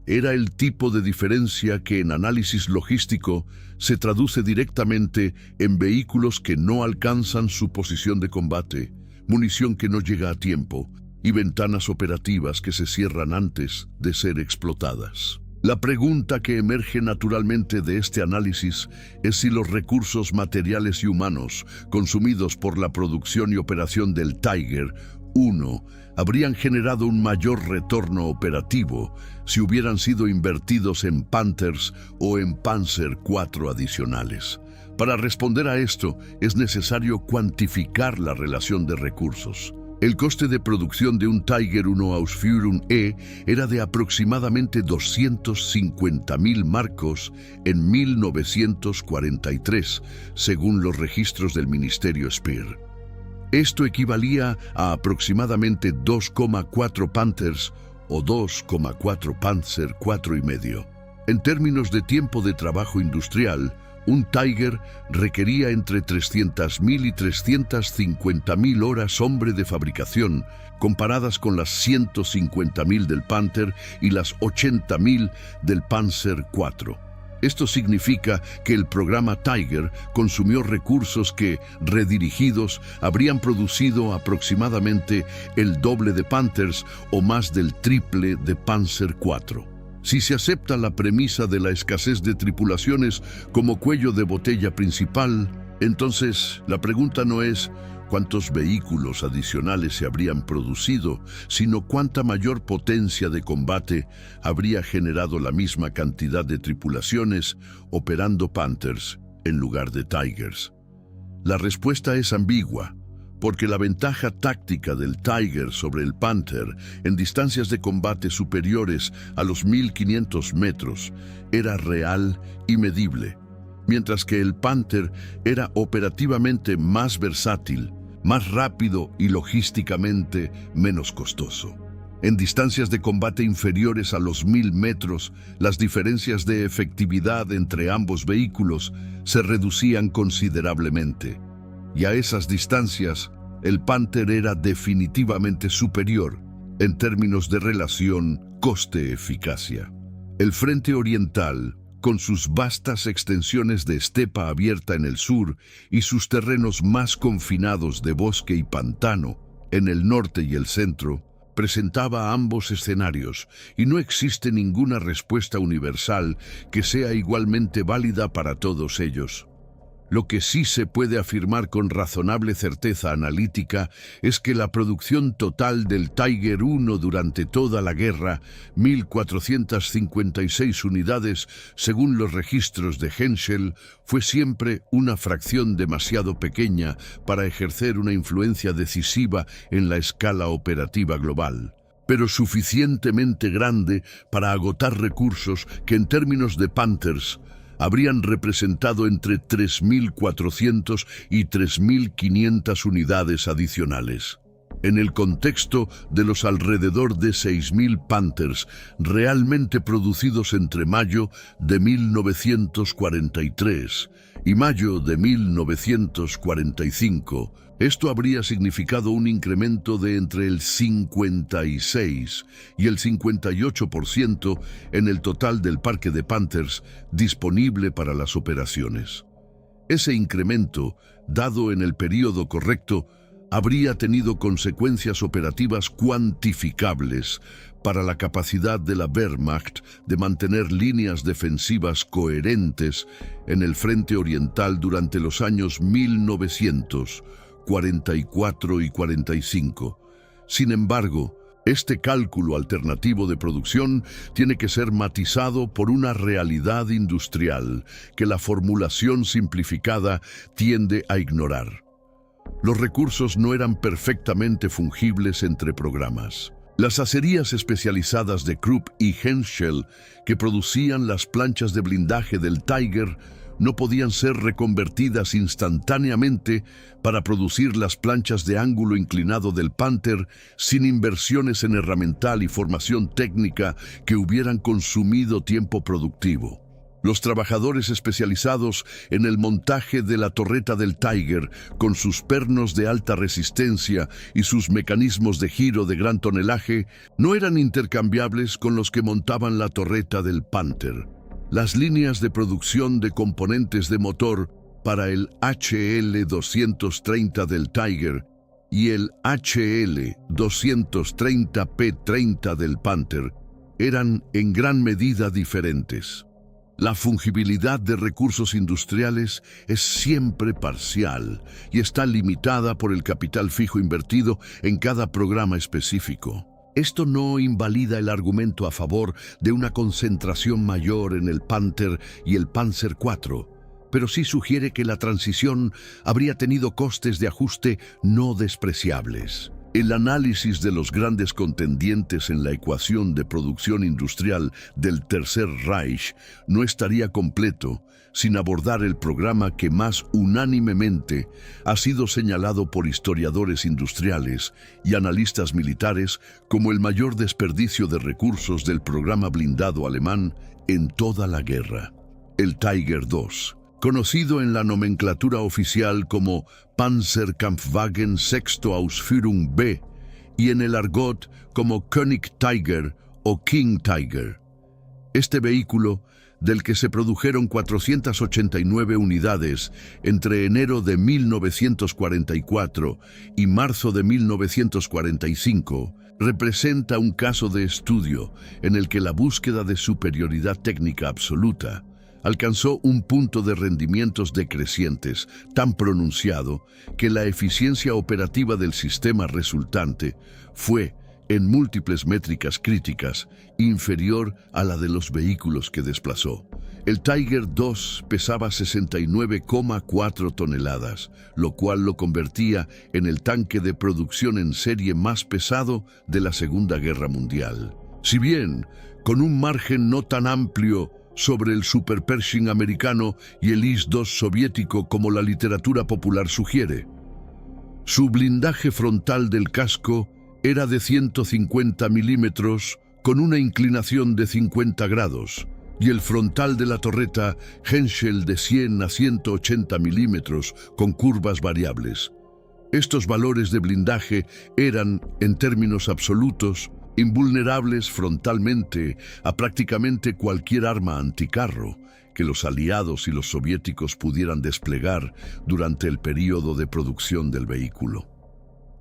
Era el tipo de diferencia que en análisis logístico se traduce directamente en vehículos que no alcanzan su posición de combate, munición que no llega a tiempo, y ventanas operativas que se cierran antes de ser explotadas. La pregunta que emerge naturalmente de este análisis es si los recursos materiales y humanos consumidos por la producción y operación del Tiger I habrían generado un mayor retorno operativo si hubieran sido invertidos en Panthers o en Panzer IV adicionales. Para responder a esto, es necesario cuantificar la relación de recursos. El coste de producción de un Tiger I Ausführung E era de aproximadamente 250.000 marcos en 1943, según los registros del Ministerio Speer. Esto equivalía a aproximadamente 2,4 Panthers o 2,4 Panzer IV y medio. En términos de tiempo de trabajo industrial, un Tiger requería entre 300.000 y 350.000 horas hombre de fabricación, comparadas con las 150.000 del Panther y las 80.000 del Panzer IV. Esto significa que el programa Tiger consumió recursos que, redirigidos, habrían producido aproximadamente el doble de Panthers o más del triple de Panzer IV. Si se acepta la premisa de la escasez de tripulaciones como cuello de botella principal, entonces la pregunta no es cuántos vehículos adicionales se habrían producido, sino cuánta mayor potencia de combate habría generado la misma cantidad de tripulaciones operando Panthers en lugar de Tigers. La respuesta es ambigua, porque la ventaja táctica del Tiger sobre el Panther en distancias de combate superiores a los 1500 metros era real y medible, mientras que el Panther era operativamente más versátil, más rápido y logísticamente menos costoso. En distancias de combate inferiores a los 1000 metros, las diferencias de efectividad entre ambos vehículos se reducían considerablemente. Y a esas distancias, el Panther era definitivamente superior en términos de relación coste-eficacia. El Frente Oriental, con sus vastas extensiones de estepa abierta en el sur y sus terrenos más confinados de bosque y pantano en el norte y el centro, presentaba ambos escenarios, y no existe ninguna respuesta universal que sea igualmente válida para todos ellos. Lo que sí se puede afirmar con razonable certeza analítica es que la producción total del Tiger I durante toda la guerra, 1.456 unidades según los registros de Henschel, fue siempre una fracción demasiado pequeña para ejercer una influencia decisiva en la escala operativa global, pero suficientemente grande para agotar recursos que en términos de Panthers habrían representado entre 3.400 y 3.500 unidades adicionales. En el contexto de los alrededor de 6.000 Panthers realmente producidos entre mayo de 1943 y mayo de 1945, esto habría significado un incremento de entre el 56 y el 58% en el total del parque de Panthers disponible para las operaciones. Ese incremento, dado en el período correcto, habría tenido consecuencias operativas cuantificables para la capacidad de la Wehrmacht de mantener líneas defensivas coherentes en el frente oriental durante los años 1944 y 45. Sin embargo, este cálculo alternativo de producción tiene que ser matizado por una realidad industrial que la formulación simplificada tiende a ignorar. Los recursos no eran perfectamente fungibles entre programas. Las acerías especializadas de Krupp y Henschel, que producían las planchas de blindaje del Tiger, no podían ser reconvertidas instantáneamente para producir las planchas de ángulo inclinado del Panther sin inversiones en herramental y formación técnica que hubieran consumido tiempo productivo. Los trabajadores especializados en el montaje de la torreta del Tiger, con sus pernos de alta resistencia y sus mecanismos de giro de gran tonelaje, no eran intercambiables con los que montaban la torreta del Panther. Las líneas de producción de componentes de motor para el HL-230 del Tiger y el HL-230P30 del Panther eran en gran medida diferentes. La fungibilidad de recursos industriales es siempre parcial y está limitada por el capital fijo invertido en cada programa específico. Esto no invalida el argumento a favor de una concentración mayor en el Panther y el Panzer IV, pero sí sugiere que la transición habría tenido costes de ajuste no despreciables. El análisis de los grandes contendientes en la ecuación de producción industrial del Tercer Reich no estaría completo sin abordar el programa que más unánimemente ha sido señalado por historiadores industriales y analistas militares como el mayor desperdicio de recursos del programa blindado alemán en toda la guerra: el Tiger II. Conocido en la nomenclatura oficial como Panzerkampfwagen 6. Ausführung B y en el argot como König Tiger o King Tiger. Este vehículo, del que se produjeron 489 unidades entre enero de 1944 y marzo de 1945, representa un caso de estudio en el que la búsqueda de superioridad técnica absoluta alcanzó un punto de rendimientos decrecientes tan pronunciado que la eficiencia operativa del sistema resultante fue, en múltiples métricas críticas, inferior a la de los vehículos que desplazó. El Tiger II pesaba 69,4 toneladas, lo cual lo convertía en el tanque de producción en serie más pesado de la Segunda Guerra Mundial. Si bien, con un margen no tan amplio sobre el Super Pershing americano y el IS-2 soviético como la literatura popular sugiere, su blindaje frontal del casco era de 150 milímetros con una inclinación de 50 grados y el frontal de la torreta Henschel de 100 a 180 milímetros con curvas variables. Estos valores de blindaje eran, en términos absolutos, invulnerables frontalmente a prácticamente cualquier arma anticarro que los aliados y los soviéticos pudieran desplegar durante el período de producción del vehículo.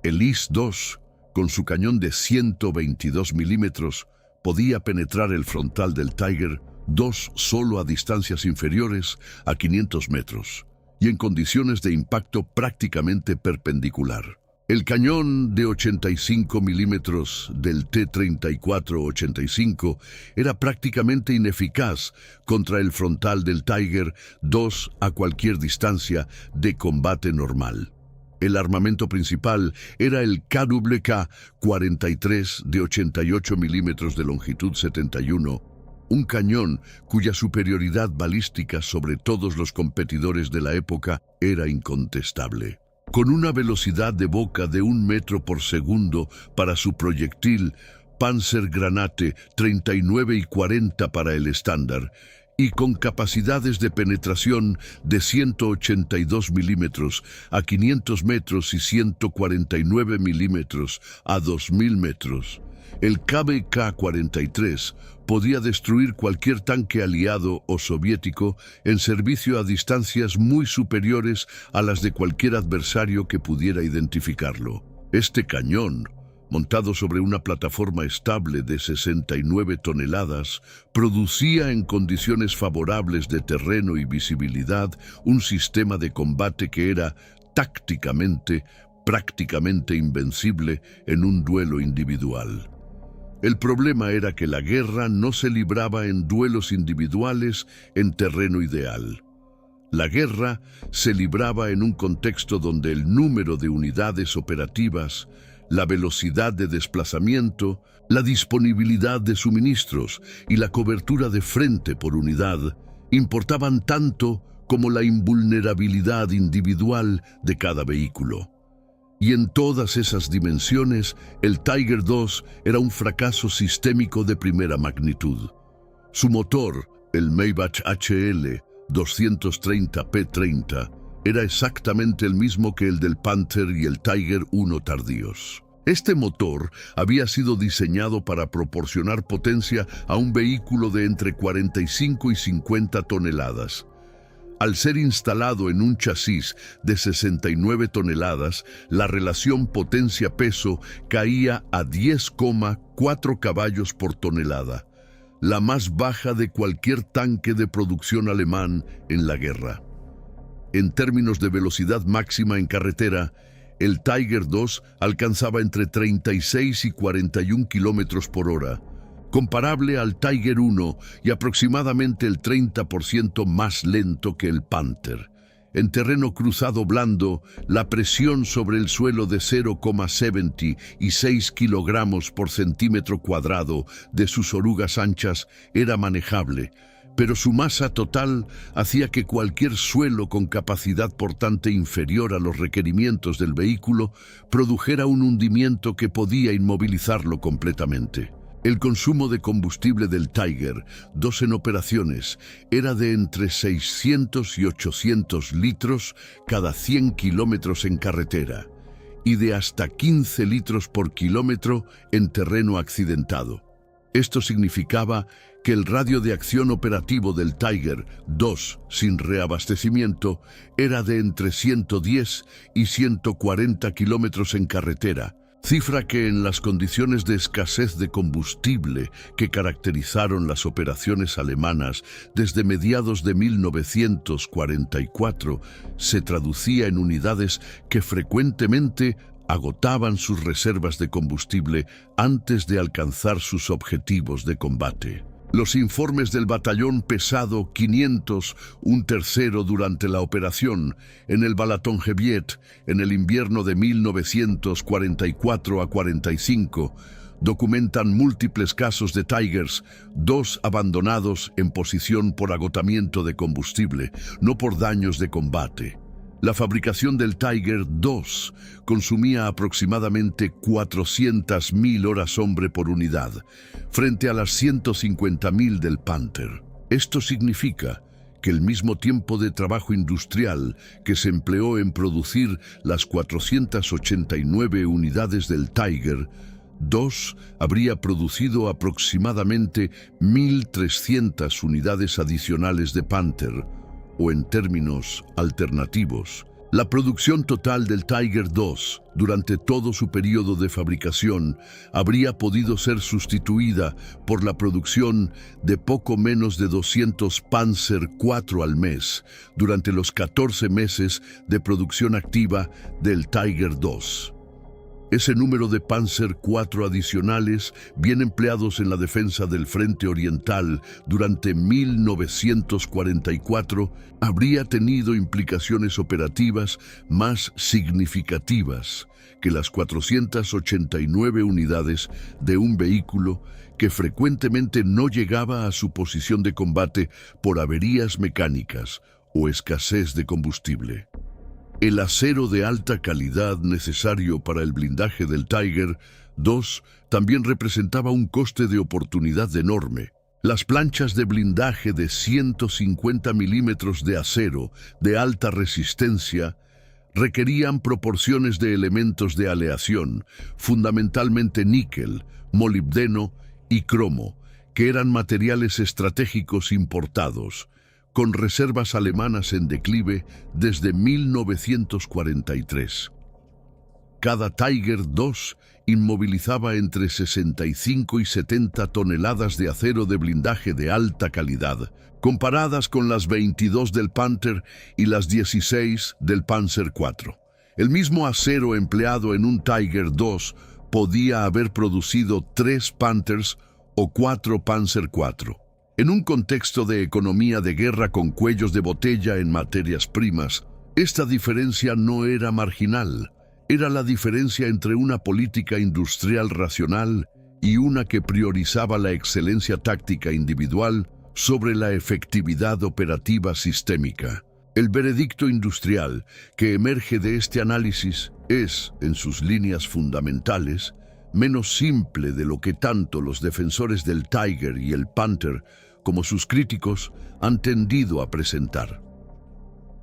El IS-2, con su cañón de 122 milímetros, podía penetrar el frontal del Tiger II solo a distancias inferiores a 500 metros y en condiciones de impacto prácticamente perpendicular. El cañón de 85 milímetros del T-34-85 era prácticamente ineficaz contra el frontal del Tiger II a cualquier distancia de combate normal. El armamento principal era el KWK-43 de 88 milímetros de longitud 71, un cañón cuya superioridad balística sobre todos los competidores de la época era incontestable. Con una velocidad de boca de 1 metro por segundo para su proyectil Panzergranate 39 y 40 para el estándar, y con capacidades de penetración de 182 milímetros a 500 metros y 149 milímetros a 2000 metros. El KWK-43 podía destruir cualquier tanque aliado o soviético en servicio a distancias muy superiores a las de cualquier adversario que pudiera identificarlo. Este cañón, montado sobre una plataforma estable de 69 toneladas, producía en condiciones favorables de terreno y visibilidad un sistema de combate que era tácticamente prácticamente invencible en un duelo individual. El problema era que la guerra no se libraba en duelos individuales en terreno ideal. La guerra se libraba en un contexto donde el número de unidades operativas, la velocidad de desplazamiento, la disponibilidad de suministros y la cobertura de frente por unidad importaban tanto como la invulnerabilidad individual de cada vehículo. Y en todas esas dimensiones, el Tiger II era un fracaso sistémico de primera magnitud. Su motor, el Maybach HL 230P30, era exactamente el mismo que el del Panther y el Tiger I tardíos. Este motor había sido diseñado para proporcionar potencia a un vehículo de entre 45 y 50 toneladas. Al ser instalado en un chasis de 69 toneladas, la relación potencia-peso caía a 10,4 caballos por tonelada, la más baja de cualquier tanque de producción alemán en la guerra. En términos de velocidad máxima en carretera, el Tiger II alcanzaba entre 36 y 41 kilómetros por hora, comparable al Tiger I y aproximadamente el 30% más lento que el Panther. En terreno cruzado blando, la presión sobre el suelo de 0,76 kilogramos por centímetro cuadrado de sus orugas anchas era manejable, pero su masa total hacía que cualquier suelo con capacidad portante inferior a los requerimientos del vehículo produjera un hundimiento que podía inmovilizarlo completamente. El consumo de combustible del Tiger II en operaciones era de entre 600 y 800 litros cada 100 kilómetros en carretera y de hasta 15 litros por kilómetro en terreno accidentado. Esto significaba que el radio de acción operativo del Tiger II sin reabastecimiento era de entre 110 y 140 kilómetros en carretera, cifra que en las condiciones de escasez de combustible que caracterizaron las operaciones alemanas desde mediados de 1944 se traducía en unidades que frecuentemente agotaban sus reservas de combustible antes de alcanzar sus objetivos de combate. Los informes del batallón pesado 500, un tercero durante la operación en el Balaton-Heviet en el invierno de 1944 a 45, documentan múltiples casos de Tigers II abandonados en posición por agotamiento de combustible, no por daños de combate. La fabricación del Tiger II consumía aproximadamente 400.000 horas hombre por unidad, frente a las 150.000 del Panther. Esto significa que el mismo tiempo de trabajo industrial que se empleó en producir las 489 unidades del Tiger II habría producido aproximadamente 1.300 unidades adicionales de Panther, o en términos alternativos, la producción total del Tiger II durante todo su periodo de fabricación habría podido ser sustituida por la producción de poco menos de 200 Panzer IV al mes durante los 14 meses de producción activa del Tiger II. Ese número de Panzer IV adicionales, bien empleados en la defensa del Frente Oriental durante 1944, habría tenido implicaciones operativas más significativas que las 489 unidades de un vehículo que frecuentemente no llegaba a su posición de combate por averías mecánicas o escasez de combustible. El acero de alta calidad necesario para el blindaje del Tiger II también representaba un coste de oportunidad enorme. Las planchas de blindaje de 150 milímetros de acero de alta resistencia requerían proporciones de elementos de aleación, fundamentalmente níquel, molibdeno y cromo, que eran materiales estratégicos importados, con reservas alemanas en declive desde 1943. Cada Tiger II inmovilizaba entre 65 y 70 toneladas de acero de blindaje de alta calidad, comparadas con las 22 del Panther y las 16 del Panzer IV. El mismo acero empleado en un Tiger II podía haber producido 3 Panthers o 4 Panzer IV. En un contexto de economía de guerra con cuellos de botella en materias primas, esta diferencia no era marginal. Era la diferencia entre una política industrial racional y una que priorizaba la excelencia táctica individual sobre la efectividad operativa sistémica. El veredicto industrial que emerge de este análisis es, en sus líneas fundamentales, menos simple de lo que tanto los defensores del Tiger y el Panther como sus críticos han tendido a presentar.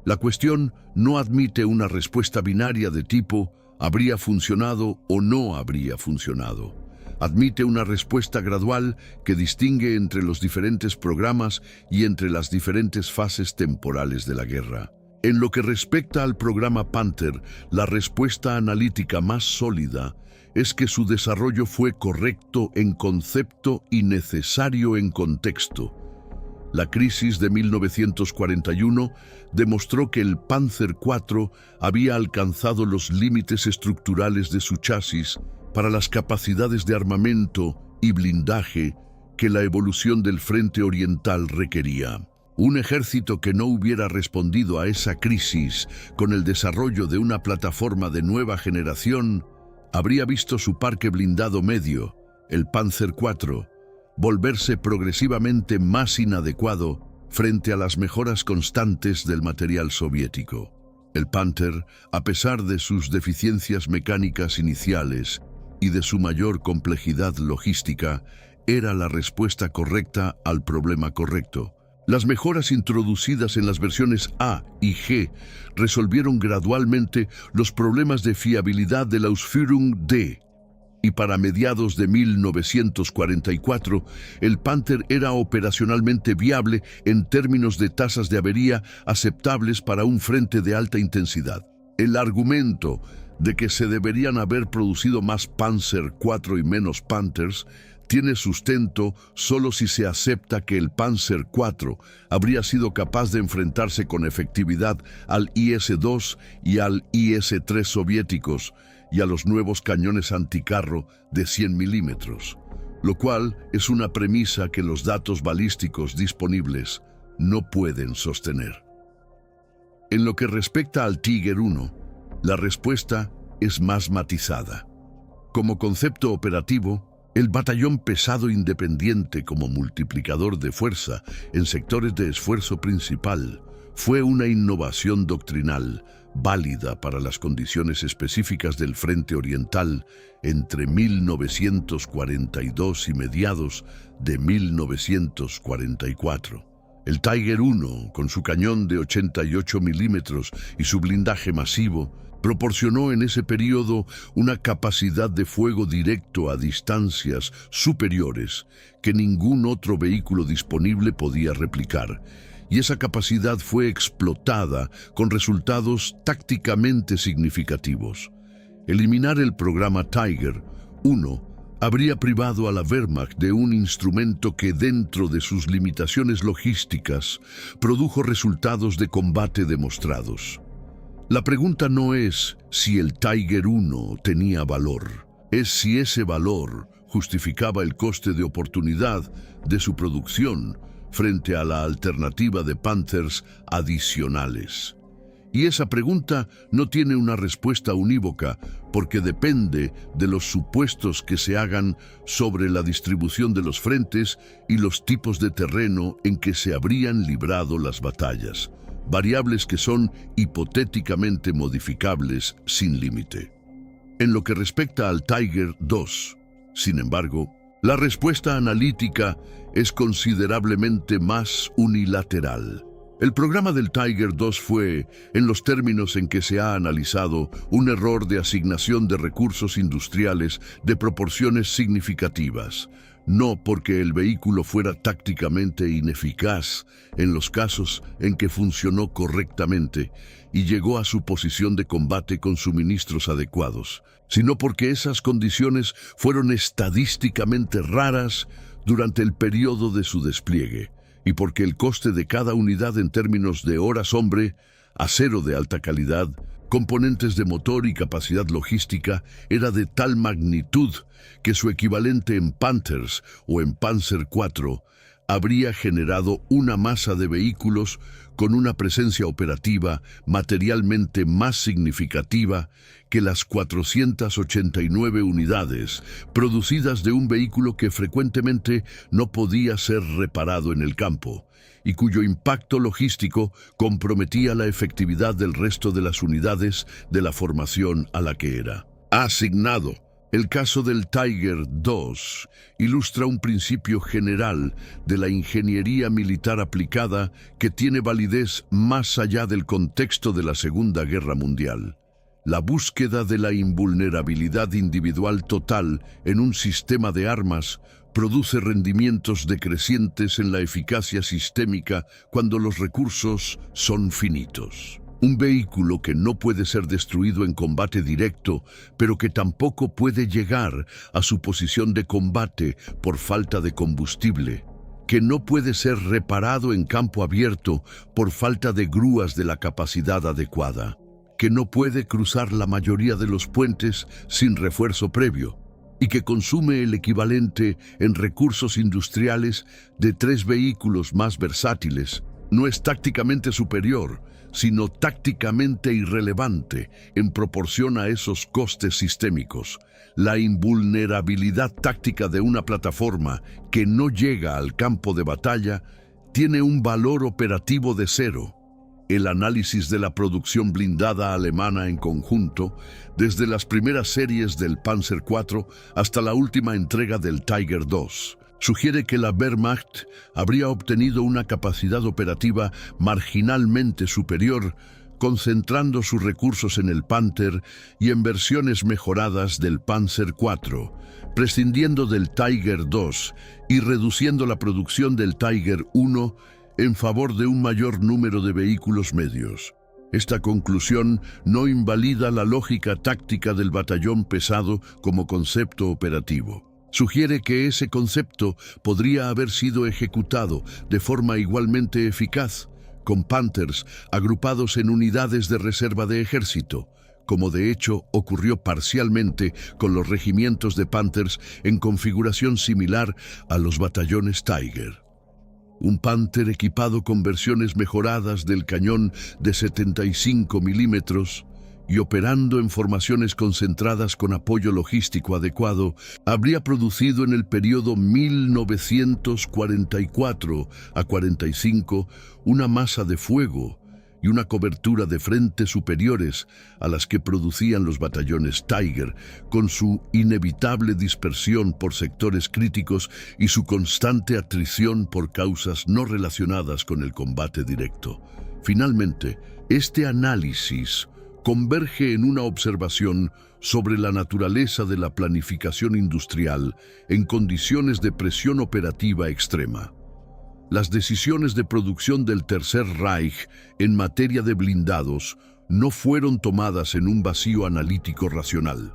La cuestión no admite una respuesta binaria de tipo ¿habría funcionado o no habría funcionado? Admite una respuesta gradual que distingue entre los diferentes programas y entre las diferentes fases temporales de la guerra. En lo que respecta al programa Panther, la respuesta analítica más sólida es que su desarrollo fue correcto en concepto y necesario en contexto. La crisis de 1941 demostró que el Panzer IV había alcanzado los límites estructurales de su chasis para las capacidades de armamento y blindaje que la evolución del Frente Oriental requería. Un ejército que no hubiera respondido a esa crisis con el desarrollo de una plataforma de nueva generación habría visto su parque blindado medio, el Panzer IV, volverse progresivamente más inadecuado frente a las mejoras constantes del material soviético. El Panther, a pesar de sus deficiencias mecánicas iniciales y de su mayor complejidad logística, era la respuesta correcta al problema correcto. Las mejoras introducidas en las versiones A y G resolvieron gradualmente los problemas de fiabilidad de la Ausführung D, y para mediados de 1944, el Panther era operacionalmente viable en términos de tasas de avería aceptables para un frente de alta intensidad. El argumento de que se deberían haber producido más Panzer IV y menos Panthers tiene sustento solo si se acepta que el Panzer IV habría sido capaz de enfrentarse con efectividad al IS-2 y al IS-3 soviéticos y a los nuevos cañones anticarro de 100 milímetros, lo cual es una premisa que los datos balísticos disponibles no pueden sostener. En lo que respecta al Tiger I, la respuesta es más matizada. Como concepto operativo, el batallón pesado independiente como multiplicador de fuerza en sectores de esfuerzo principal fue una innovación doctrinal válida para las condiciones específicas del Frente Oriental entre 1942 y mediados de 1944. El Tiger I, con su cañón de 88 milímetros y su blindaje masivo, proporcionó en ese periodo una capacidad de fuego directo a distancias superiores que ningún otro vehículo disponible podía replicar, y esa capacidad fue explotada con resultados tácticamente significativos. Eliminar el programa Tiger I habría privado a la Wehrmacht de un instrumento que, dentro de sus limitaciones logísticas, produjo resultados de combate demostrados. La pregunta no es si el Tiger I tenía valor, es si ese valor justificaba el coste de oportunidad de su producción frente a la alternativa de Panthers adicionales. Y esa pregunta no tiene una respuesta unívoca porque depende de los supuestos que se hagan sobre la distribución de los frentes y los tipos de terreno en que se habrían librado las batallas, variables que son hipotéticamente modificables sin límite. En lo que respecta al Tiger II, sin embargo, la respuesta analítica es considerablemente más unilateral. El programa del Tiger II fue, en los términos en que se ha analizado, un error de asignación de recursos industriales de proporciones significativas, no porque el vehículo fuera tácticamente ineficaz en los casos en que funcionó correctamente y llegó a su posición de combate con suministros adecuados, sino porque esas condiciones fueron estadísticamente raras durante el periodo de su despliegue, y porque el coste de cada unidad en términos de horas hombre, acero de alta calidad, componentes de motor y capacidad logística era de tal magnitud que su equivalente en Panthers o en Panzer IV habría generado una masa de vehículos con una presencia operativa materialmente más significativa que las 489 unidades producidas de un vehículo que frecuentemente no podía ser reparado en el campo y cuyo impacto logístico comprometía la efectividad del resto de las unidades de la formación a la que era asignado. El caso del Tiger II ilustra un principio general de la ingeniería militar aplicada que tiene validez más allá del contexto de la Segunda Guerra Mundial. La búsqueda de la invulnerabilidad individual total en un sistema de armas produce rendimientos decrecientes en la eficacia sistémica cuando los recursos son finitos. Un vehículo que no puede ser destruido en combate directo, pero que tampoco puede llegar a su posición de combate por falta de combustible, que no puede ser reparado en campo abierto por falta de grúas de la capacidad adecuada, que no puede cruzar la mayoría de los puentes sin refuerzo previo, y que consume el equivalente en recursos industriales de 3 vehículos más versátiles, no es tácticamente superior, sino tácticamente irrelevante en proporción a esos costes sistémicos. La invulnerabilidad táctica de una plataforma que no llega al campo de batalla tiene un valor operativo de 0. El análisis de la producción blindada alemana en conjunto, desde las primeras series del Panzer IV hasta la última entrega del Tiger II, sugiere que la Wehrmacht habría obtenido una capacidad operativa marginalmente superior, concentrando sus recursos en el Panther y en versiones mejoradas del Panzer IV, prescindiendo del Tiger II y reduciendo la producción del Tiger I en favor de un mayor número de vehículos medios. Esta conclusión no invalida la lógica táctica del batallón pesado como concepto operativo. Sugiere que ese concepto podría haber sido ejecutado de forma igualmente eficaz, con Panthers agrupados en unidades de reserva de ejército, como de hecho ocurrió parcialmente con los regimientos de Panthers en configuración similar a los batallones Tiger. Un Panther equipado con versiones mejoradas del cañón de 75 milímetros y operando en formaciones concentradas con apoyo logístico adecuado, habría producido en el periodo 1944 a 45 una masa de fuego y una cobertura de frente superiores a las que producían los batallones Tiger, con su inevitable dispersión por sectores críticos y su constante atrición por causas no relacionadas con el combate directo. Finalmente, este análisis converge en una observación sobre la naturaleza de la planificación industrial en condiciones de presión operativa extrema. Las decisiones de producción del Tercer Reich en materia de blindados no fueron tomadas en un vacío analítico racional.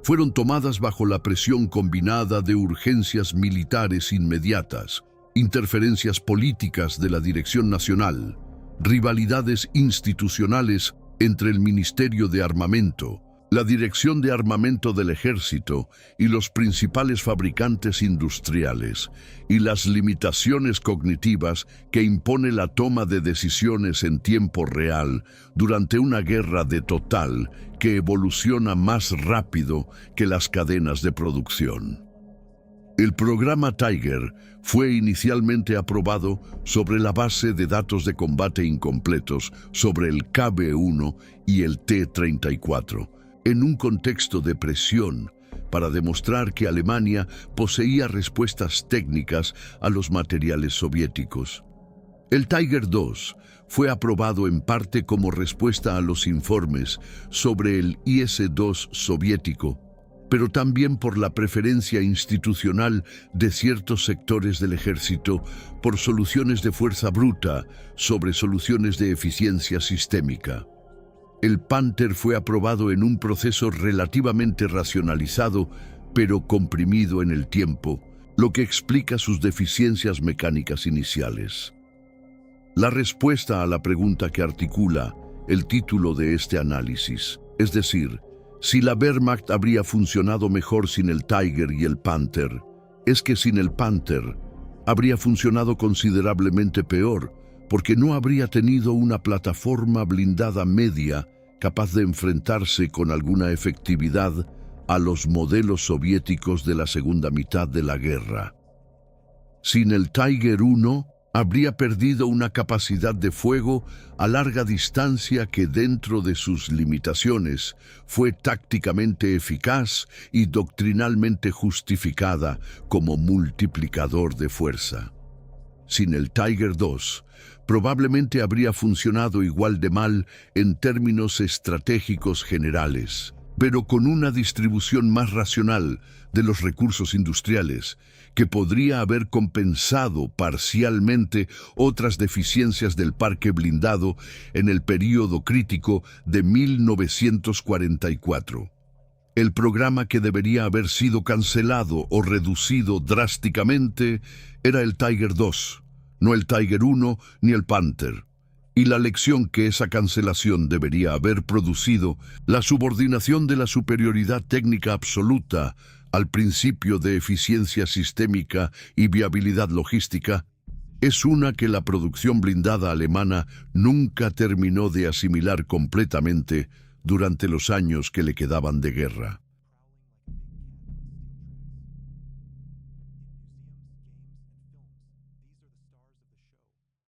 Fueron tomadas bajo la presión combinada de urgencias militares inmediatas, interferencias políticas de la dirección nacional, rivalidades institucionales entre el Ministerio de Armamento, la Dirección de Armamento del Ejército y los principales fabricantes industriales, y las limitaciones cognitivas que impone la toma de decisiones en tiempo real durante una guerra de total que evoluciona más rápido que las cadenas de producción. El programa Tiger fue inicialmente aprobado sobre la base de datos de combate incompletos sobre el KB-1 y el T-34, en un contexto de presión para demostrar que Alemania poseía respuestas técnicas a los materiales soviéticos. El Tiger II fue aprobado en parte como respuesta a los informes sobre el IS-2 soviético, pero también por la preferencia institucional de ciertos sectores del ejército por soluciones de fuerza bruta sobre soluciones de eficiencia sistémica. El Panther fue aprobado en un proceso relativamente racionalizado, pero comprimido en el tiempo, lo que explica sus deficiencias mecánicas iniciales. La respuesta a la pregunta que articula el título de este análisis, es decir, si la Wehrmacht habría funcionado mejor sin el Tiger y el Panther, es que sin el Panther habría funcionado considerablemente peor, porque no habría tenido una plataforma blindada media capaz de enfrentarse con alguna efectividad a los modelos soviéticos de la segunda mitad de la guerra. Sin el Tiger I, habría perdido una capacidad de fuego a larga distancia que, dentro de sus limitaciones, fue tácticamente eficaz y doctrinalmente justificada como multiplicador de fuerza. Sin el Tiger II, probablemente habría funcionado igual de mal en términos estratégicos generales, pero con una distribución más racional de los recursos industriales, que podría haber compensado parcialmente otras deficiencias del parque blindado en el período crítico de 1944. El programa que debería haber sido cancelado o reducido drásticamente era el Tiger II, no el Tiger I ni el Panther. Y la lección que esa cancelación debería haber producido, la subordinación de la superioridad técnica absoluta al principio de eficiencia sistémica y viabilidad logística, es una que la producción blindada alemana nunca terminó de asimilar completamente durante los años que le quedaban de guerra.